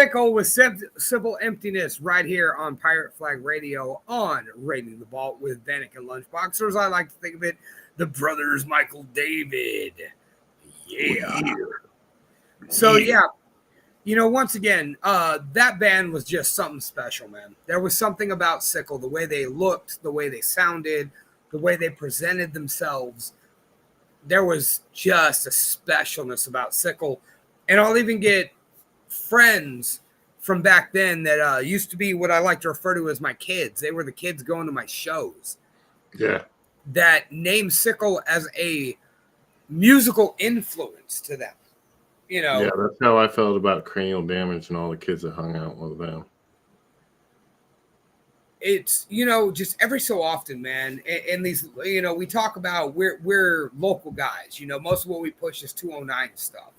Sickle with Simple Emptiness right here on Pirate Flag Radio on Raiding the Vault with Vanek and LunchBox, or as I like to think of it, the brothers Michael David. Yeah. So, yeah, you know, once again, that band was just something special, man. There was something about Sickle, the way they looked, the way they sounded, the way they presented themselves. There was just a specialness about Sickle. And I'll even get friends from back then that used to be what I like to refer to as my kids. They were the kids going to my shows. Yeah. That named Sickle as a musical influence to them. You know, Yeah, that's how I felt about Cranial Damage and all the kids that hung out with them. It's, you know, just every so often, man. And these, you know, we talk about we're local guys. You know, most of what we push is 209 stuff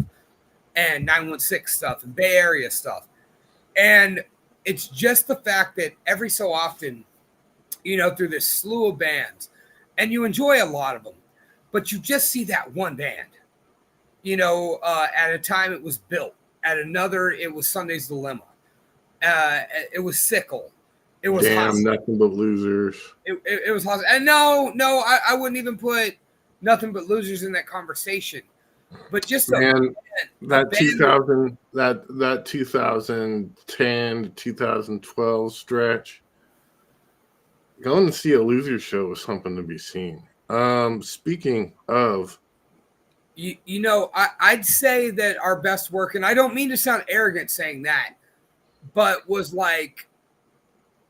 and 916 stuff and Bay Area stuff. And it's just the fact that every so often, you know, through this slew of bands, and you enjoy a lot of them, but you just see that one band. You know, at a time it was Built. At another, it was Sunday's Dilemma. It was Sickle. It was Damn, Nothing But Losers. It was Hostile. And no, I wouldn't even put Nothing But Losers in that conversation. But just that 2010 to 2012 stretch, going to see a loser show was something to be seen. Speaking of, you know, I'd say that our best work, and I don't mean to sound arrogant saying that, but was like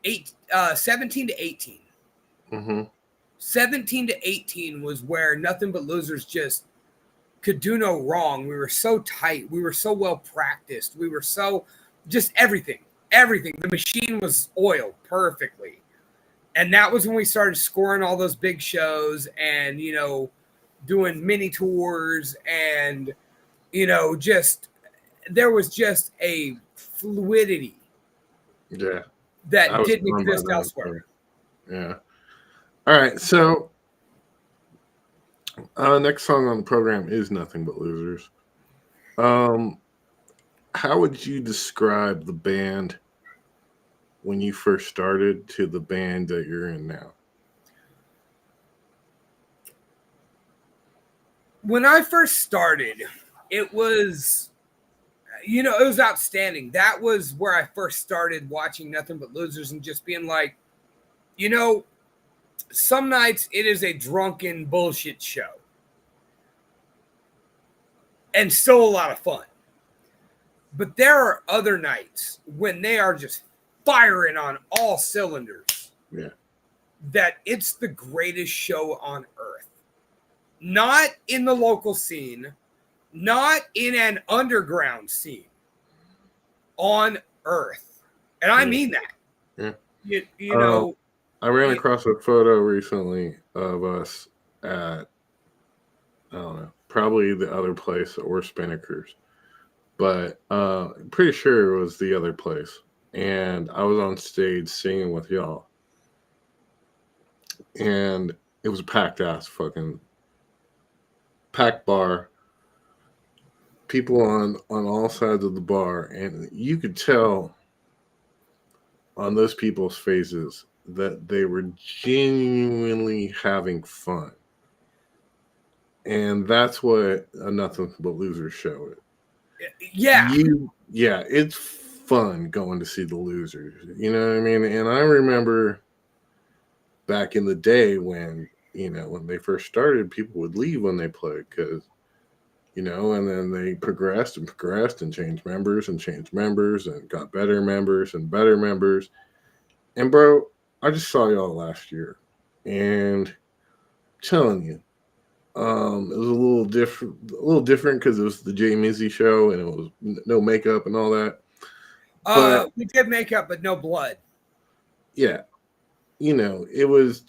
17 to 18. Mm-hmm. 17 to 18 was where Nothing But Losers just could do no wrong. We were so tight. We were so well practiced. We were so just everything. The machine was oiled perfectly. And that was when we started scoring all those big shows and, you know, doing mini tours and, you know, just there was just a fluidity. Yeah. That didn't exist elsewhere. Yeah. All right. So, next song on the program is Nothing But Losers. How would you describe the band when you first started to the band that you're in now? When I first started, it was, you know, it was outstanding. That was where I first started watching Nothing But Losers and just being like, you know, some nights it is a drunken bullshit show. And still a lot of fun. But there are other nights when they are just firing on all cylinders. Yeah. That it's the greatest show on earth. Not in the local scene, not in an underground scene. On earth. And I mean that. Yeah. You know. I ran across a photo recently of us at, I don't know, probably the other place or Spinnakers, but I'm pretty sure it was the other place. And I was on stage singing with y'all. And it was a packed ass fucking packed bar. People on all sides of the bar. And you could tell on those people's faces that they were genuinely having fun. And that's what a Nothing But Losers show is. Yeah. It's fun going to see the Losers. You know what I mean? And I remember back in the day when, you know, when they first started, people would leave when they played because, you know, and then they progressed and changed members and got better members and better members. And bro, I just saw y'all last year, and I'm telling you, it was a little different because it was the Jay Mizzy show and it was no makeup and all that. But we did makeup, but no blood. Yeah, you know, it was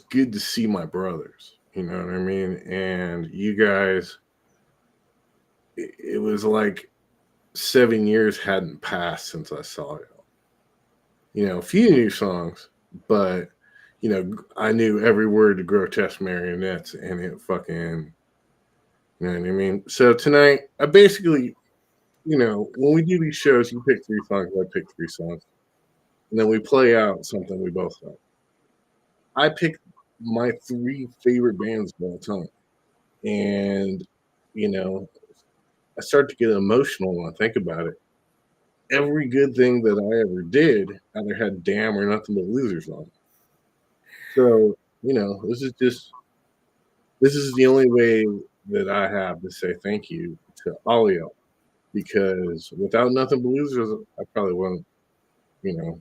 good to see my brothers. You know what I mean? And you guys, it was like 7 years hadn't passed since I saw you. You know, a few new songs, but, you know, I knew every word to Grotesque Marionettes, and it fucking, you know what I mean? So tonight, I basically you know, when we do these shows, you pick 3 songs, I pick 3 songs, and then we play out something we both like. I picked my 3 favorite bands of all time, and you know, I start to get emotional when I think about it. Every good thing that I ever did either had Damn or Nothing But Losers on it. So, you know, this is the only way that I have to say thank you to all of y'all, because without Nothing But Losers, I probably wouldn't, you know,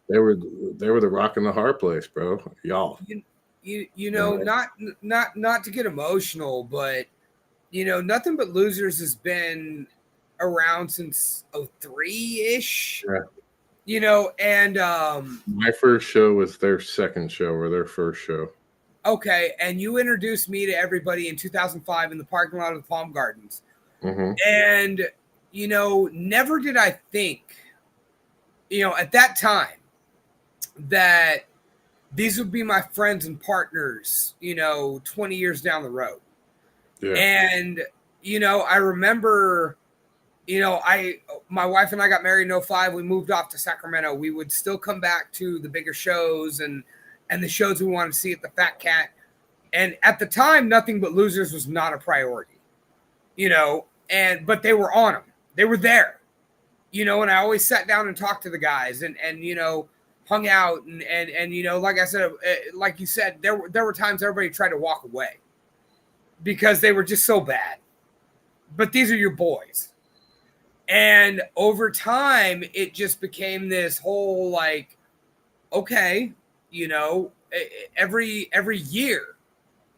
they were they were the rock and the hard place, bro. Y'all. You know, not to get emotional, but you know, Nothing But Losers has been around since 03-ish. Yeah. You know, and My first show was their second show or their first show. okay, and you introduced me to everybody in 2005 in the parking lot of the Palm Gardens. Mm-hmm. And you know, never did I think, you know, at that time that these would be my friends and partners, you know, 20 years down the road. Yeah. And, you know, I remember, you know, my wife and I got married in 05. We moved off to Sacramento. We would still come back to the bigger shows and the shows we wanted to see at the Fat Cat. And at the time, Nothing But Losers was not a priority, you know, but they were on them. They were there, you know, and I always sat down and talked to the guys and you know, hung out and you know, like I said, like you said, there were times everybody tried to walk away because they were just so bad. But these are your boys. And over time, it just became this whole like, okay, you know, every year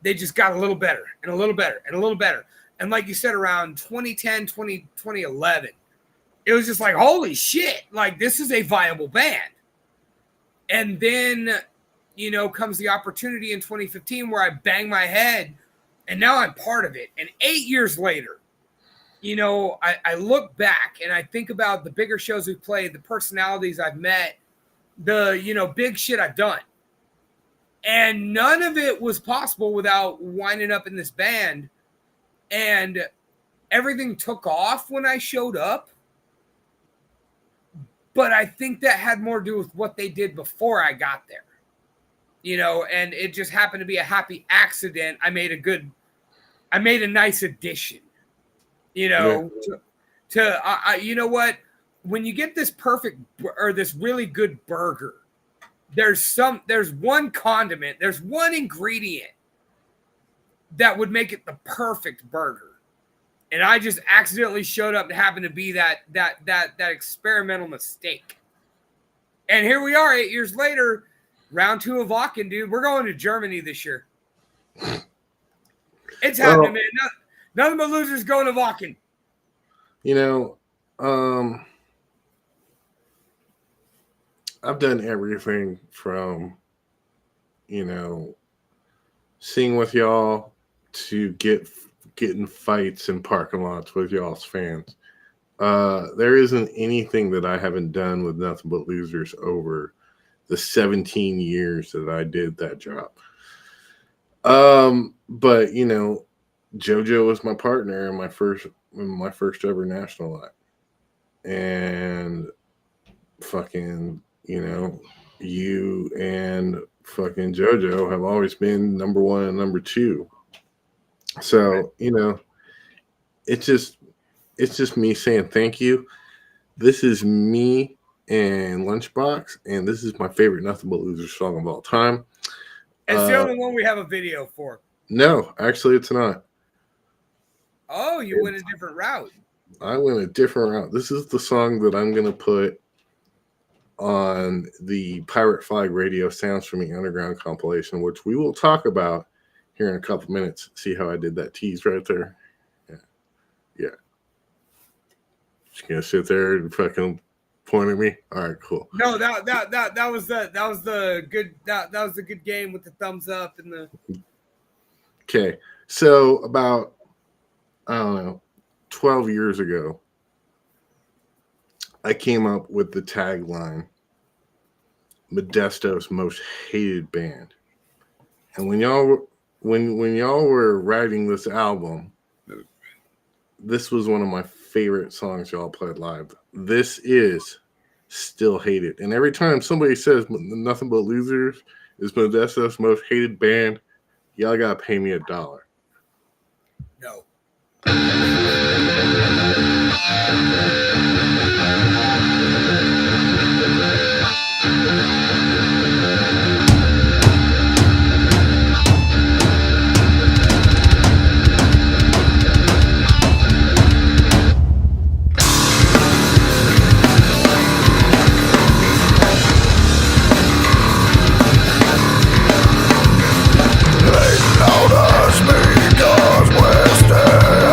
they just got a little better and a little better and a little better. And like you said, around 2010, 2011, it was just like, holy shit, like this is a viable band. And then, you know, comes the opportunity in 2015 where I bang my head and now I'm part of it. And 8 years later, you know, I look back and I think about the bigger shows we've played, the personalities I've met, the, you know, big shit I've done. And none of it was possible without winding up in this band. And everything took off when I showed up. But I think that had more to do with what they did before I got there. You know, and it just happened to be a happy accident. I made a nice addition. You know, you know what? When you get this perfect or this really good burger, there's one condiment, there's one ingredient that would make it the perfect burger. And I just accidentally showed up to happen to be that experimental mistake. And here we are 8 years later, round 2 of Wacken, dude. We're going to Germany this year. It's happening, man. Nothing But Losers going to Wacken. You know, I've done everything from, you know, sing with y'all to getting fights in parking lots with y'all's fans. There isn't anything that I haven't done with Nothing But Losers over the 17 years that I did that job. But you know, JoJo was my partner in my first ever national act, and fucking, you know, you and fucking JoJo have always been number 1 and number 2. So, you know, it's just me saying thank you. This is me and LunchBox, and this is my favorite Nothing But Losers song of all time. It's the only one we have a video for. No, actually, it's not. Oh, you went a different route. I went a different route. This is the song that I'm going to put on the Pirate Flag Radio Sounds from the Underground compilation, which we will talk about here in a couple minutes. See how I did that tease right there? Yeah. Just gonna sit there and fucking point at me. All right, cool. No, that was the good game with the thumbs up and the. Okay, so about, I don't know, 12 years ago, I came up with the tagline, Modesto's most hated band. And when y'all were writing this album, this was one of my favorite songs y'all played live. This is Still Hated. And every time somebody says Nothing But Losers is Modesto's most hated band, y'all gotta pay me $1. No. Because we're still here.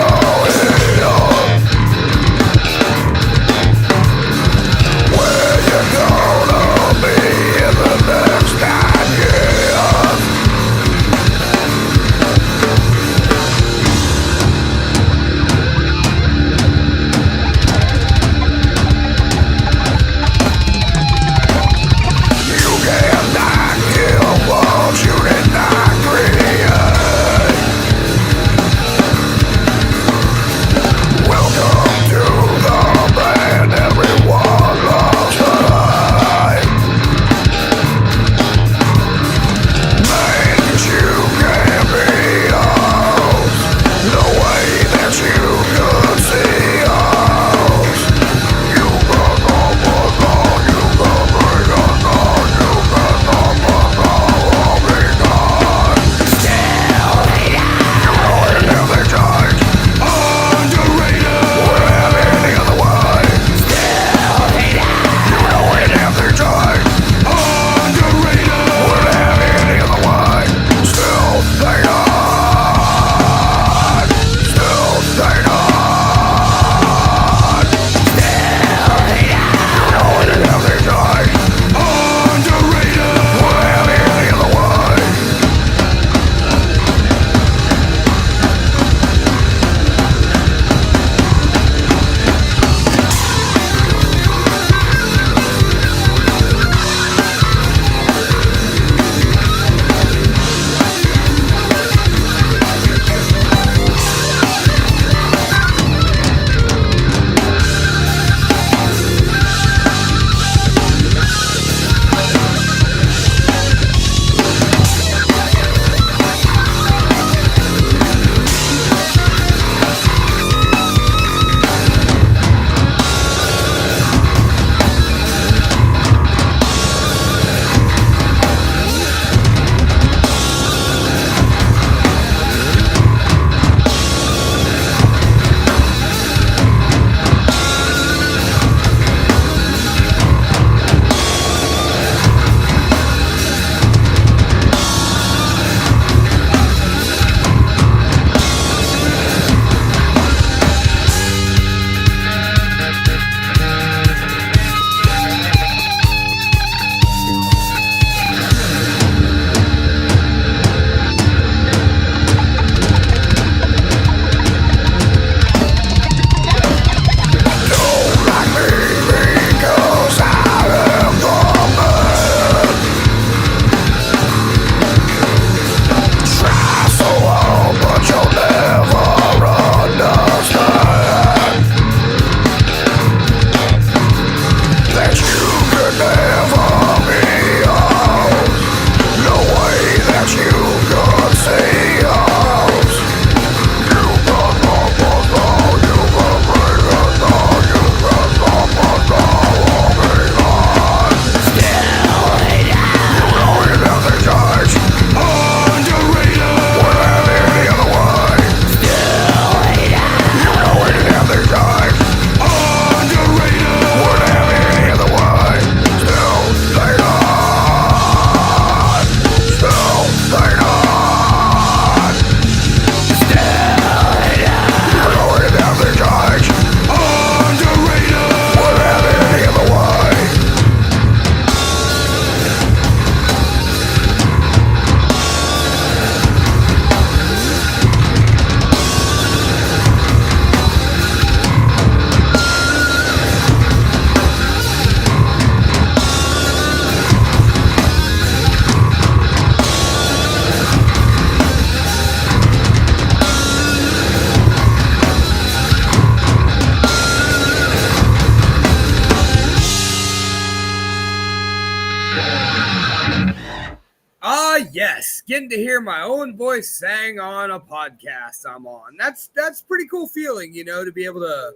getting to hear my own voice sang on a podcast I'm on. That's pretty cool feeling, you know, to be able to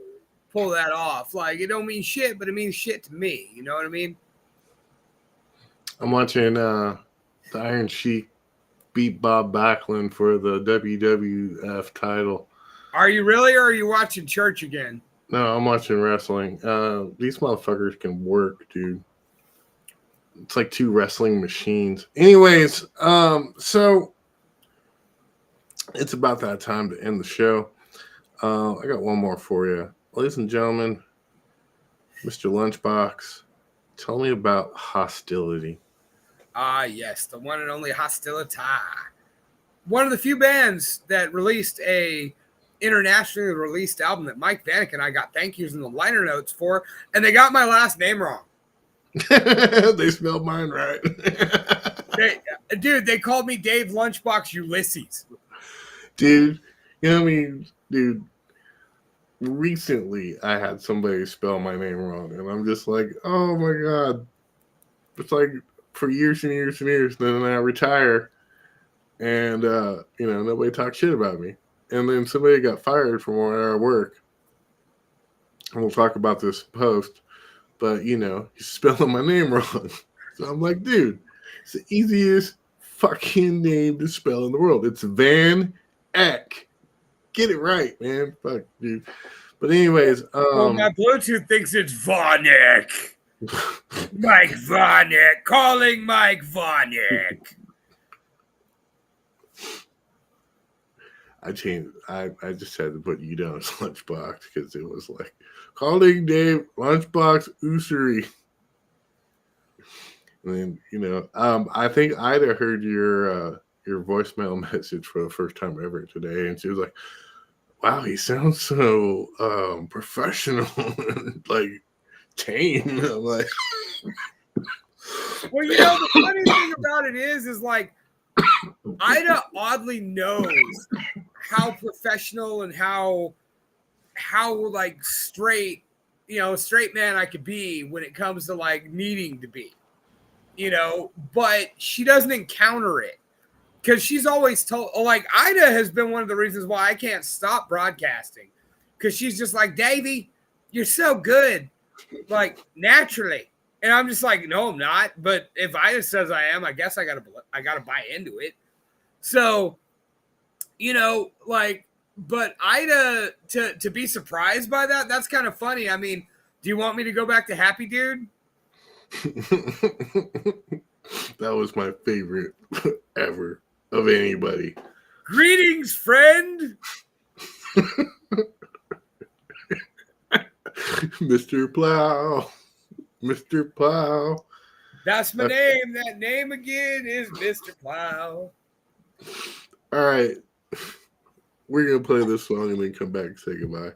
pull that off. Like, it don't mean shit, but it means shit to me. You know what I mean? I'm watching the Iron Sheik beat Bob Backlund for the WWF title. Are you really, or are you watching church again? No, I'm watching wrestling. These motherfuckers can work, dude. It's like two wrestling machines. Anyways, so it's about that time to end the show. I got one more for you. Ladies and gentlemen, Mr. Lunchbox, tell me about Hostility. Ah, yes, the one and only Hostility. One of the few bands that released a internationally released album that Mike Vanek and I got thank yous in the liner notes for, and they got my last name wrong. They spelled mine right. They called me Dave Lunchbox Ulysses. Dude, you know what I mean? Dude, recently I had somebody spell my name wrong, and I'm just like, oh my God. It's like for years and years and years. Then I retire, and, nobody talks shit about me. And then somebody got fired from where I work. And we'll talk about this post. But, he's spelling my name wrong. So I'm like, dude, it's the easiest fucking name to spell in the world. It's Van Eck. Get it right, man. Fuck, dude. But anyways. Well, my Bluetooth thinks it's Vanek. Mike Vanek. Calling Mike Vanek. I changed. I just had to put you down as Lunchbox because it was like calling Dave Lunchbox Usury. And then I think Ida heard your voicemail message for the first time ever today, and she was like, "Wow, he sounds so professional, and like tame." I'm like, well, the funny thing about it is like Ida oddly knows how professional and how like straight man I could be when it comes to like needing to be, but she doesn't encounter it because she's always told, like, Ida has been one of the reasons why I can't stop broadcasting, because she's just like, Davey, you're so good, like, naturally. And I'm just like, no, I'm not. But if Ida says I am, I guess I gotta buy into it. So, but Ida to be surprised by that, that's kind of funny. I mean, do you want me to go back to Happy Dude? That was my favorite ever of anybody. Greetings, friend. Mr. Plow. Mr. Plow. That's my name. That name again is Mr. Plow. All right. We're going to play this song and then come back and say goodbye.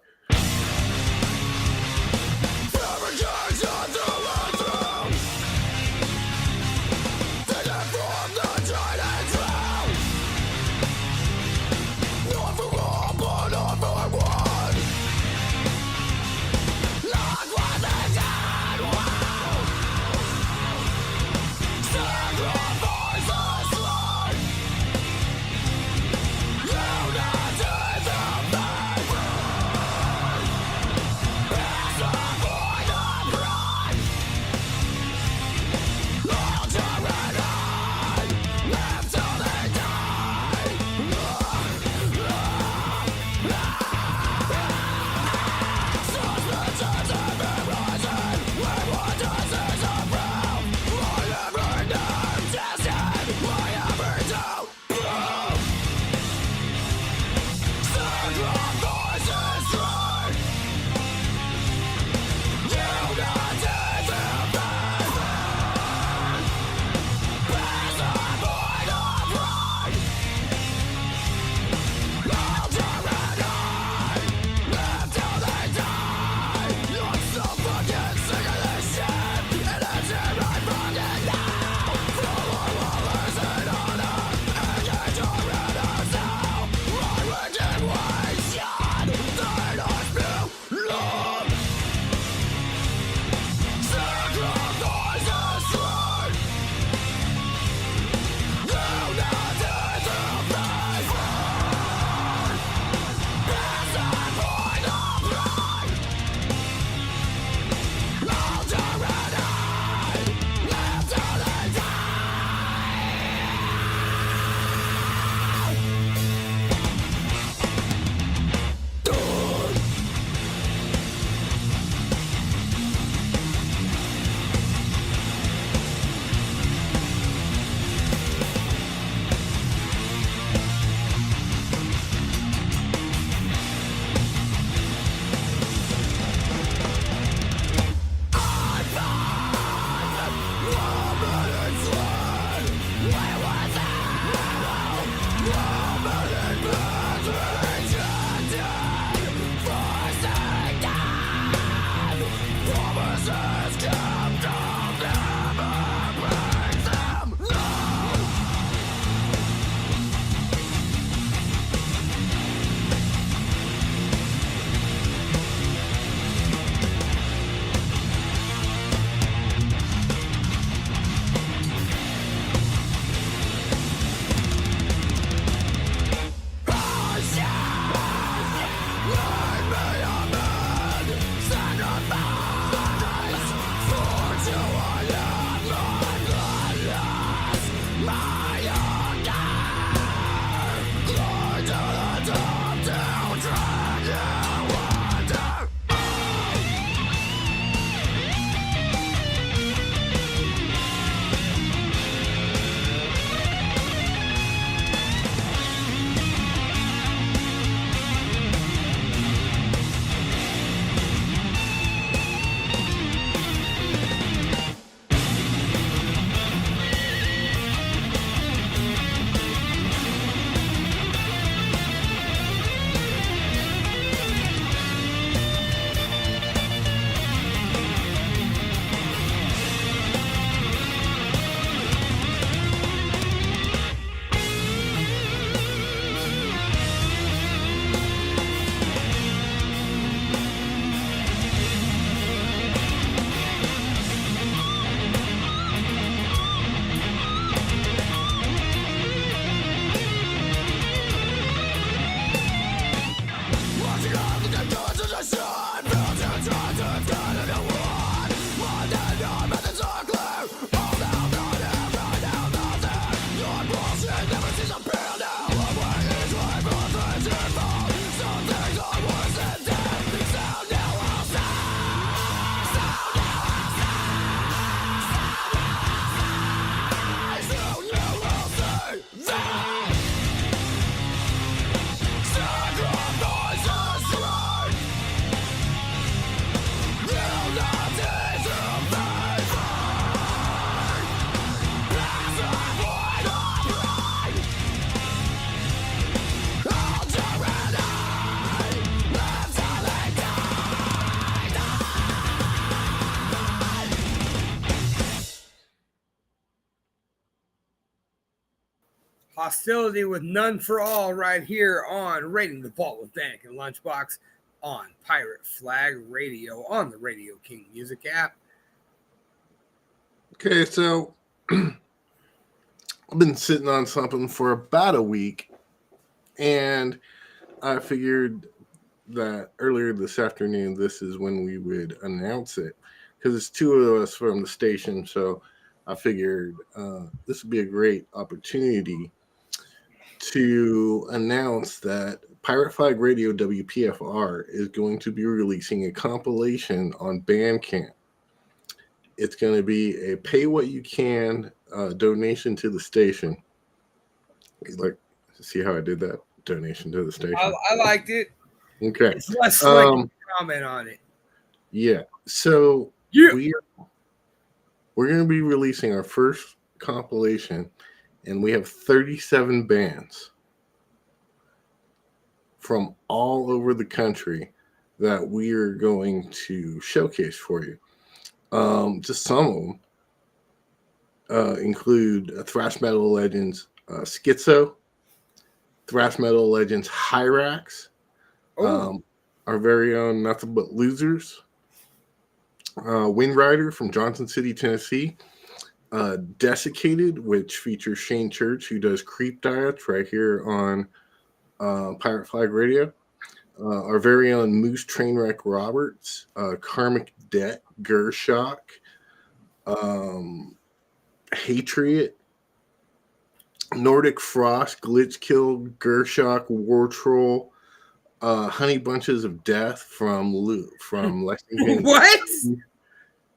Hostility with None for All right here on Raiding the Vault with Vanek and LunchBox on Pirate Flag Radio on the Radio King Music app. Okay, so I've been sitting on something for about a week, and I figured that earlier this afternoon, this is when we would announce it, because it's two of us from the station, so I figured this would be a great opportunity to announce that Pirate Flag Radio WPFR is going to be releasing a compilation on Bandcamp. It's going to be a pay what you can donation to the station. Like, see how I did that? Donation to the station. I liked it. Okay. It's less slick to comment on it. Yeah. So we're going to be releasing our first compilation, and we have 37 bands from all over the country that we are going to showcase for you. Just some of them include thrash metal legends Schizo, thrash metal legends Hyrax, our very own Nothing But Losers, Windrider from Johnson City, Tennessee, Desiccated, which features Shane Church, who does Creep Diets right here on Pirate Flag Radio, our very own Moose Trainwreck Roberts, Karmic Debt, Gershok, Hatred, Nordic Frost, Glitchkill, Gershok, War Troll, Honey Bunches of Death from Lexington. What?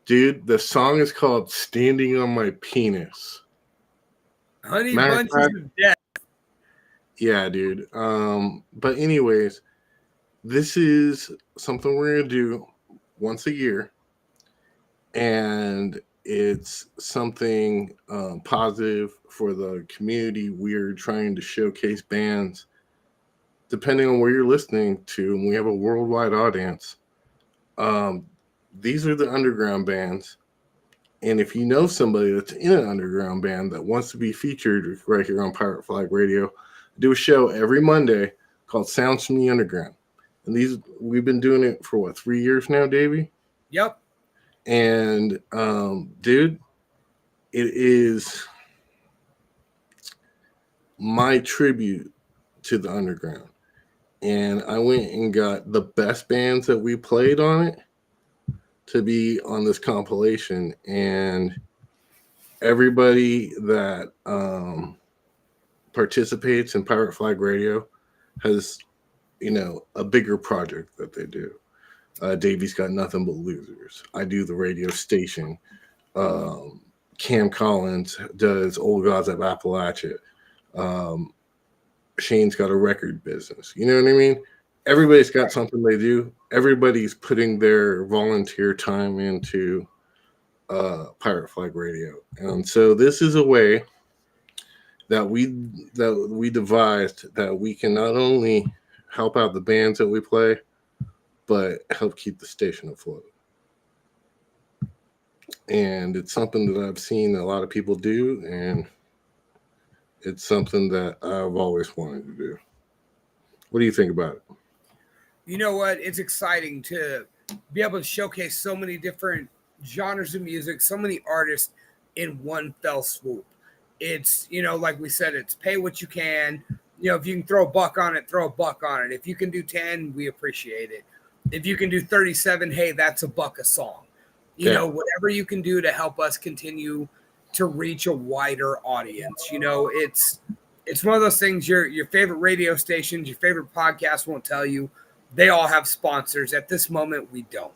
Dude, the song is called Standing on My Penis. Honey Bunches of Death. Yeah, dude. But anyways, this is something we're going to do once a year. And it's something positive for the community. We're trying to showcase bands depending on where you're listening to, and we have a worldwide audience. these are the underground bands. And if you know somebody that's in an underground band that wants to be featured right here on Pirate Flag Radio, I do a show every Monday called Sounds from the Underground. And we've been doing it for what, 3 years now, Davey? Yep. And dude, it is my tribute to the underground. And I went and got the best bands that we played on it to be on this compilation. And everybody that participates in Pirate Flag Radio has, a bigger project that they do. Davey's got Nothing But Losers. I do the radio station. Cam Collins does Old Gods of Appalachia. Shane's got a record business. You know what I mean? Everybody's got something they do. Everybody's putting their volunteer time into Pirate Flag Radio. And so this is a way that we devised that we can not only help out the bands that we play, but help keep the station afloat. And it's something that I've seen a lot of people do, and it's something that I've always wanted to do. What do you think about it? You know what? It's exciting to be able to showcase so many different genres of music, so many artists in one fell swoop. It's, like we said, it's pay what you can. If you can throw a buck on it, throw a buck on it. If you can do 10, we appreciate it. If you can do 37, hey, that's a buck a song. Whatever you can do to help us continue to reach a wider audience. It's one of those things your favorite radio stations, your favorite podcast won't tell you. They all have sponsors. At this moment, we don't.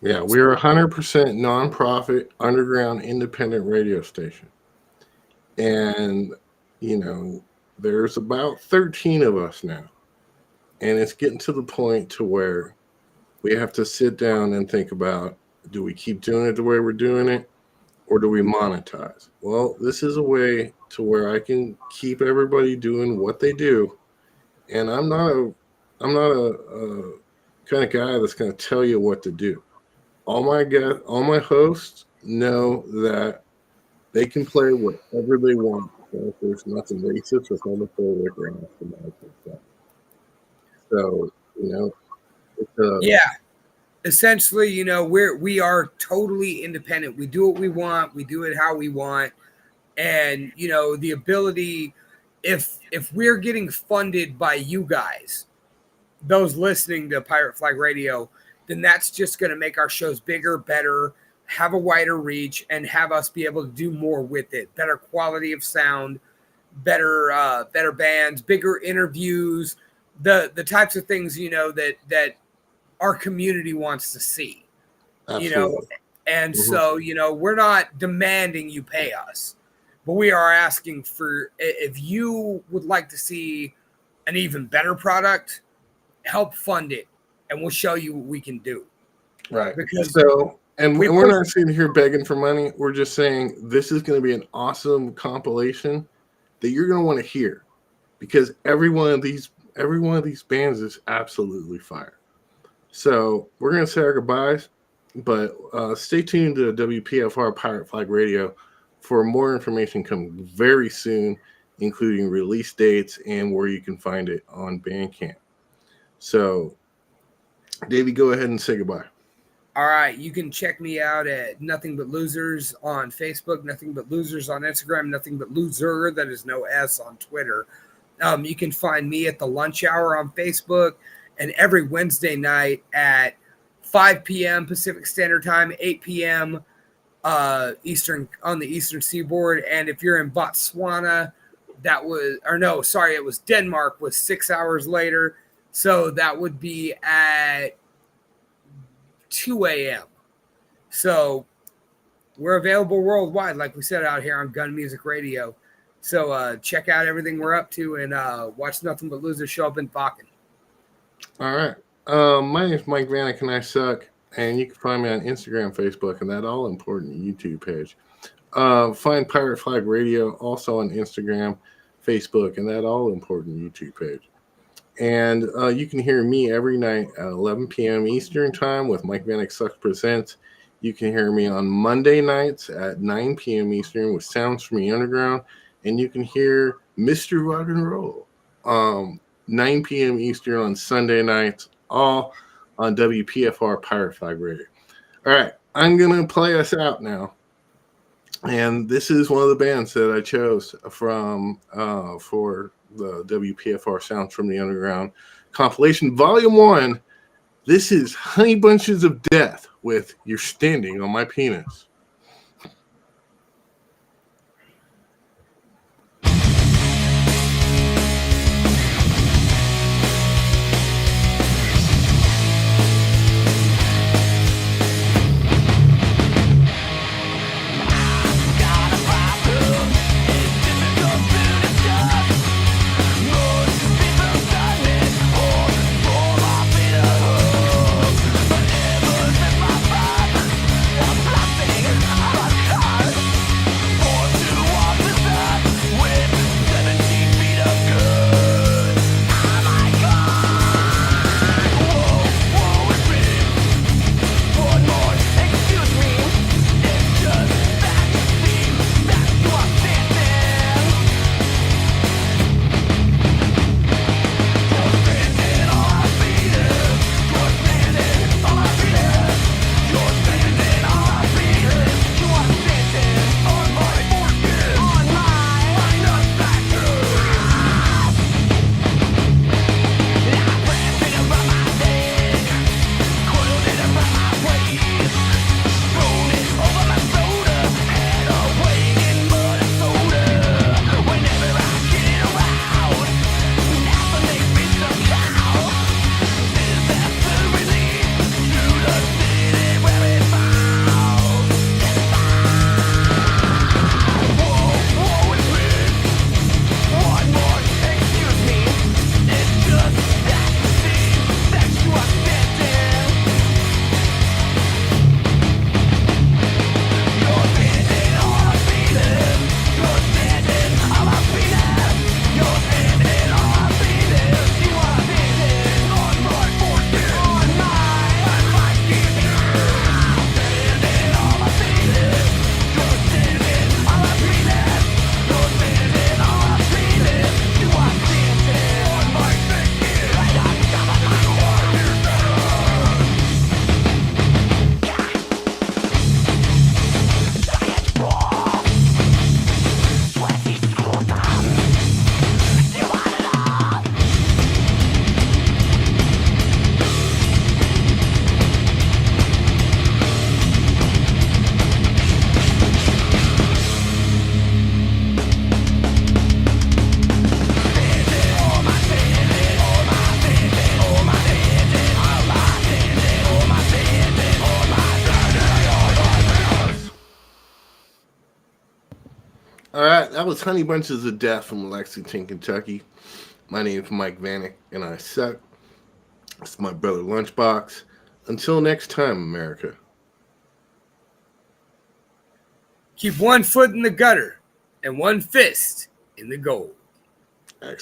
Yeah, we're 100% nonprofit, underground, independent radio station. And, there's about 13 of us now. And it's getting to the point to where we have to sit down and think about, do we keep doing it the way we're doing it, or do we monetize? Well, this is a way to where I can keep everybody doing what they do. And I'm not a kind of guy that's going to tell you what to do. All my hosts know that they can play whatever they want. If there's nothing racist or homophobic or anything like that. So, yeah. Essentially, we are totally independent. We do what we want. We do it how we want. And, the ability, if we're getting funded by you guys, those listening to Pirate Flag Radio, then that's just going to make our shows bigger, better, have a wider reach, and have us be able to do more with it. Better quality of sound, better bands, bigger interviews, the types of things, that our community wants to see. Absolutely. And so, we're not demanding you pay us, but we are asking for, if you would like to see an even better product, help fund it, and we'll show you what we can do. Right. Because we're not sitting here begging for money. We're just saying this is going to be an awesome compilation that you're going to want to hear, because every one of these bands is absolutely fire. So we're going to say our goodbyes, but stay tuned to WPFR Pirate Flag Radio for more information coming very soon, including release dates and where you can find it on Bandcamp. So, Davey, go ahead and say goodbye. All right. You can check me out at Nothing But Losers on Facebook, Nothing But Losers on Instagram, Nothing But Loser, that is no S, on Twitter. You can find me at the Lunch Hour on Facebook, and every Wednesday night at 5 p.m. Pacific Standard Time, 8 p.m. Eastern on the Eastern Seaboard. And if you're in Botswana, it was Denmark, was 6 hours later. So that would be at 2 a.m. So we're available worldwide, like we said, out here on Gun Music Radio. So check out everything we're up to, and watch Nothing But Losers show up in Bakken. All right. My name is Mike Vanek, and I suck. And you can find me on Instagram, Facebook, and that all-important YouTube page. Find Pirate Flag Radio also on Instagram, Facebook, and that all-important YouTube page. And you can hear me every night at 11 p.m. Eastern Time with Mike Vanek Sucks Presents. You can hear me on Monday nights at 9 p.m. Eastern with Sounds from the Underground. And you can hear Mr. Rock and Roll 9 p.m. Eastern on Sunday nights, all on WPFR Pirate Flag Radio. All right, I'm going to play us out now. And this is one of the bands that I chose from for the WPFR Sounds from the Underground compilation, Volume 1. This is Honey Bunches of Death with You're Standing on My Penis. All right, that was Honey Bunches of Death from Lexington, Kentucky. My name is Mike Vanek, and I suck. It's my brother LunchBox. Until next time, America. Keep one foot in the gutter and one fist in the gold. Excellent.